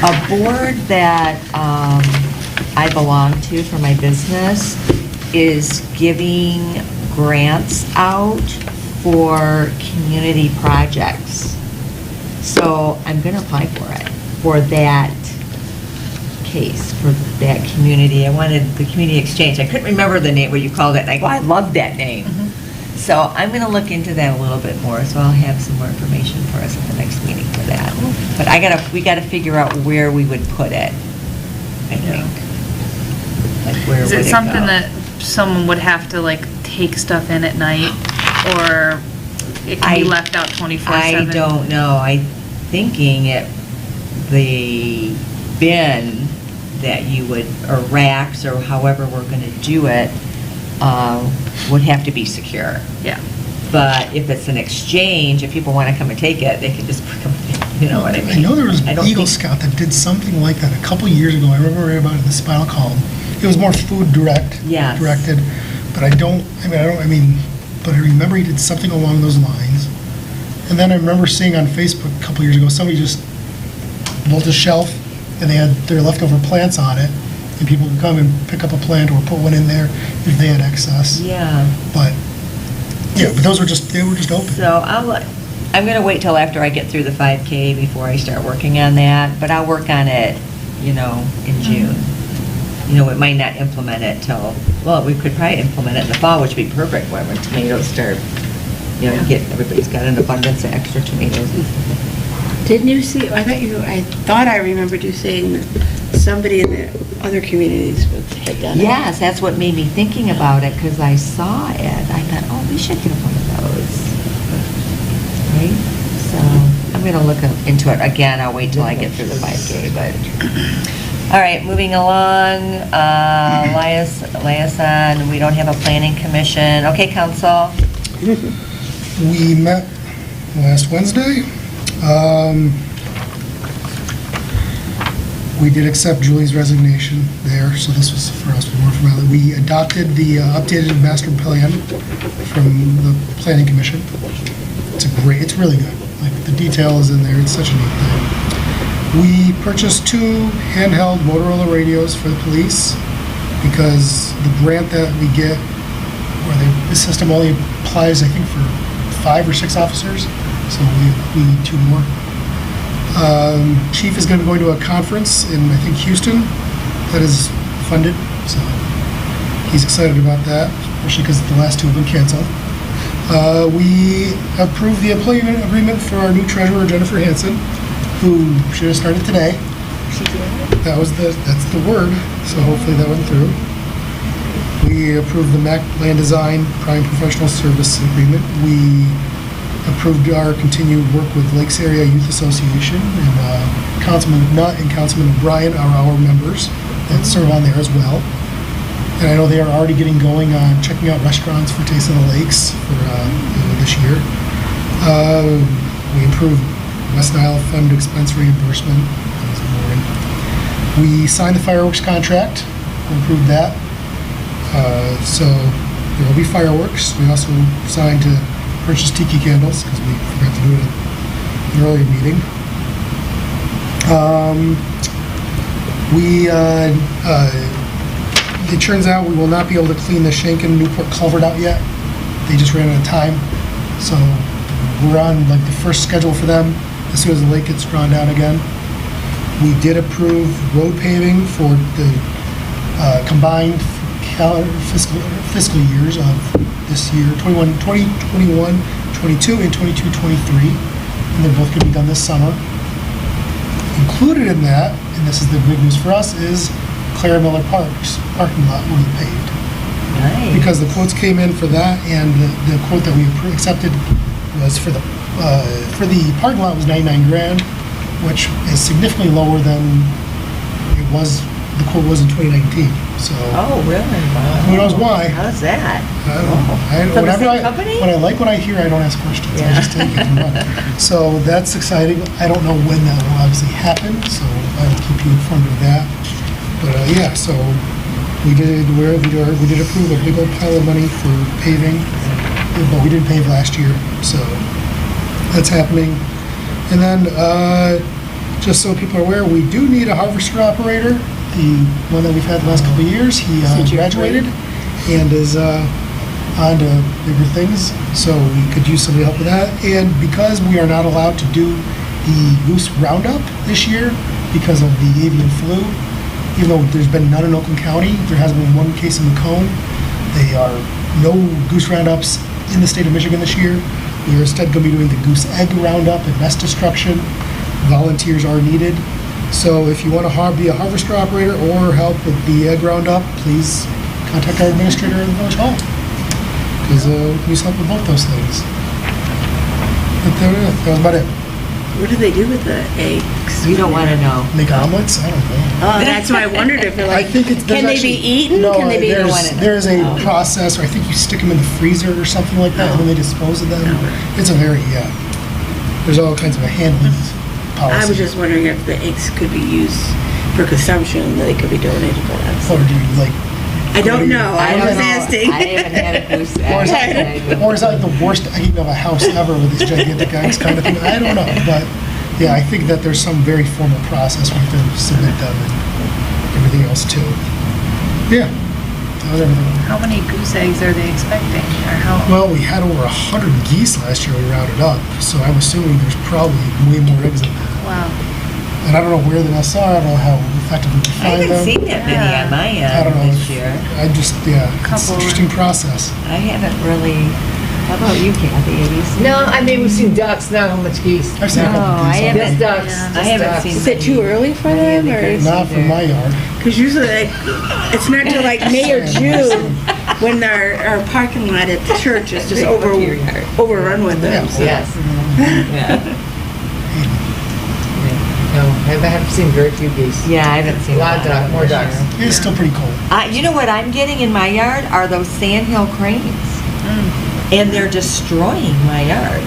a board that I belong to for my business is giving grants out for community projects. So I'm going to apply for that case, for that community. I wanted the community exchange. I couldn't remember the name, what you called it. And I go, I love that name. So I'm going to look into that a little bit more, so I'll have some more information for us at the next meeting for that. But we got to figure out where we would put it, I think. Like, where Is would it it something go? that someone would have to take stuff in at night, or it can be left out 24/7? I don't know. I'm thinking the bin that you would, or racks, or however we're going to do it, would have to be secure. Yeah. But if it's an exchange, if people want to come and take it, they can just, you know what I mean? I know there was I don't Eagle think- Scout that did something like that a couple years ago. I remember reading about it in the Spinal Column. It was more food directed, but I remember he did something along those lines. And then I remember seeing on Facebook a couple years ago, somebody just built a shelf and they had their leftover plants on it, and people could come and pick up a plant or put one in there if they had excess. Yeah. But those were just open. So I'm going to wait till after I get through the 5K before I start working on that, but I'll work on it, in June. We might not implement it we could probably implement it in the fall, which would be perfect when tomatoes start, everybody's got an abundance of extra tomatoes. Didn't you see, I thought I remembered you saying that somebody in the other communities had done it. Yes, that's what made me thinking about it, because I saw it. I thought, we should get one of those. Right? So I'm going to look into it. Again, I'll wait till I get through the 5K, but... All right, moving along, liaison, we don't have a planning commission. Okay, council. We met last Wednesday. We did accept Julie's resignation there, so this was for us more formality. We adopted the updated master plan from the planning commission. It's really good. The detail is in there. It's such a neat thing. We purchased 2 handheld Motorola radios for the police because the grant that we get This system only applies, I think, for 5 or 6 officers, so we need 2 more. Chief is going to be going to a conference in, I think, Houston that is funded, so he's excited about that, especially because the last 2 have been canceled. We approved the employment agreement for our new treasurer, Jennifer Hansen, who should have started today. That's the word, so hopefully that went through. We approved the MAC Land Design Prime Professional Service Agreement. We approved our continued work with Lakes Area Youth Association, and Councilman Nutt and Councilman O'Brien are our members that serve on there as well. And I know they are already getting going on checking out restaurants for Taste of the Lakes for this year. We improved West Nile Fund expense reimbursement. We signed the fireworks contract. We approved that. So there will be fireworks. We also signed to purchase tiki candles because we forgot to do it at an earlier meeting. It turns out we will not be able to clean the Shanken Newport culvert out yet. They just ran out of time. So we're on like the first schedule for them as soon as the lake gets drawn down again. We did approve road paving for the combined fiscal years of this year, 2021, 22, and 22, 23. And they're both going to be done this summer. Included in that, and this is the big news for us, is Clara Miller Park's parking lot will be paved. Nice. Because the quotes came in for that, and the quote that we accepted was for the parking lot was $99,000, which is significantly lower than it was. The quote was in 2019. So. Oh, really? Wow. Who knows why? How's that? I don't know. From the same company? When I like what I hear, I don't ask questions. I Yeah. just take it and run. So that's exciting. I don't know when that will obviously happen, so I'll keep you informed of that. But yeah, so we did approve a big old pile of money for paving, but we didn't pave last year, so that's happening. And then just so people are aware, we do need a harvester operator. The one that we've had the last couple of years, he graduated and is on to bigger things, so we could use somebody to help with that. And because we are not allowed to do the goose roundup this year because of the avian flu, even though there's been none in Oakland County, there has been one case in Macomb. There are no goose roundups in the state of Michigan this year. We are instead going to be doing the goose egg roundup and nest destruction. Volunteers are needed. So if you want to be a harvester operator or help with the egg roundup, please contact our administrator in the village hall, because we can use help with both those things. But that was about it. What do they do with the eggs? You don't want to know. Make omelets? I don't know. Oh, that's why I wondered if they're like, I think it's, can they be eaten? No, Can they be there's a process, or I think you stick them in the freezer or something like that, and then they dispose of them. It's a very, there's all kinds of a handling policy. I was just wondering if the eggs could be used for consumption, that they could be donated for that. Or do you like? I don't know. I was asking. I haven't had a goose Or is, egg. or is that like the worst eating of a house ever with these gigantic eggs kind of thing? I don't know, but yeah, I think that there's some very formal process we have to submit them and everything else too. Yeah, that was everything. How many goose eggs are they expecting, or how? Well, we had over 100 geese last year we rounded up, so I'm assuming there's probably way more eggs than that. Wow. And I don't know where the nests are, I don't know how effectively we I find them. haven't seen that many on my I don't end know. this year. I just, it's an Couple. interesting process. I haven't really. How about you, Kathy? Have you seen? No, I mean, we've seen ducks, not how much geese. I've seen a couple No, I geese. haven't. Just ducks. Yeah. I just haven't ducks. seen. Is it too early for Many of them, the or? geese. Not from my yard. Because usually, like, it's not till like May or June when our parking lot at the church is just Big your yard. overrun with them. Yeah. Yes. Yeah. No, I have seen very few geese. Yeah, I haven't seen A lot of ducks, more this ducks. year. It's still pretty cold. You know what I'm getting in my yard are those sandhill cranes. And they're destroying my yard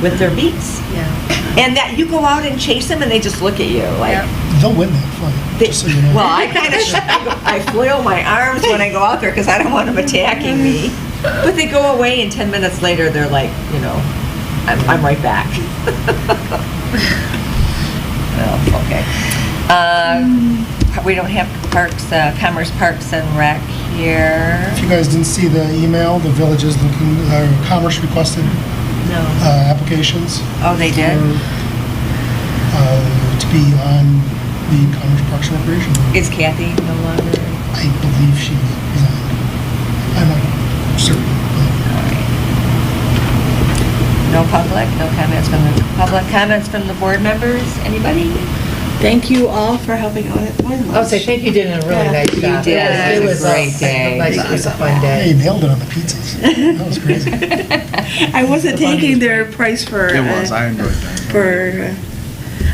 with their beaks. Yeah. And that you go out and chase them and they just look at you like. Yeah. They'll win that fight, just so you know. Well, I kind of I flail my arms when I go out there because I don't want them attacking me. But they go away and 10 minutes later they're like, I'm right back. Well, okay. we don't have Parks, Commerce Parks and Rec here. If you guys didn't see the email, the village is looking, Commerce requested No. applications Oh, they did? to be on the Commerce Parks and Recreation Board. Is Kathy no longer? I believe she resigned. I'm not certain. but- All right. No public, no comments from the public, comments from the board members, anybody? Thank you all for helping out at Wine I would say, thank you, did a really Yeah. nice You job. did. It was It was a great day. It was a fun Yeah, day. you nailed it on the pizzas. That was crazy. I wasn't taking their price for. It was, I enjoyed that. For,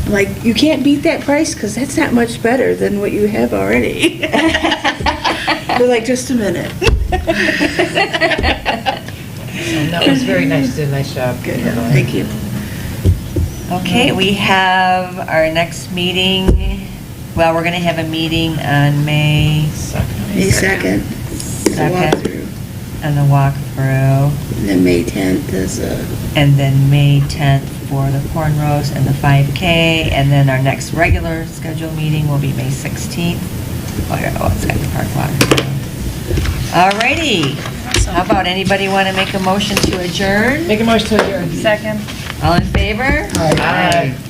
I'm like, you can't beat that price because that's not much better than what you have already. They're like, just a minute. No, it was very nice, you did a nice job. Good, thank you. Okay, we have our next meeting, well, we're gonna have a meeting on May May 2nd, the 2nd, walkthrough. on the walkthrough, And then May 10th is and then May 10th for the corn roast and the 5K, and then our next regular scheduled meeting will be May 16th. Oh, yeah, oh, it's got the park walkthrough. Alrighty, how about anybody want to make a motion to adjourn? Make a motion to adjourn. Second. All in favor? Aye. Aye.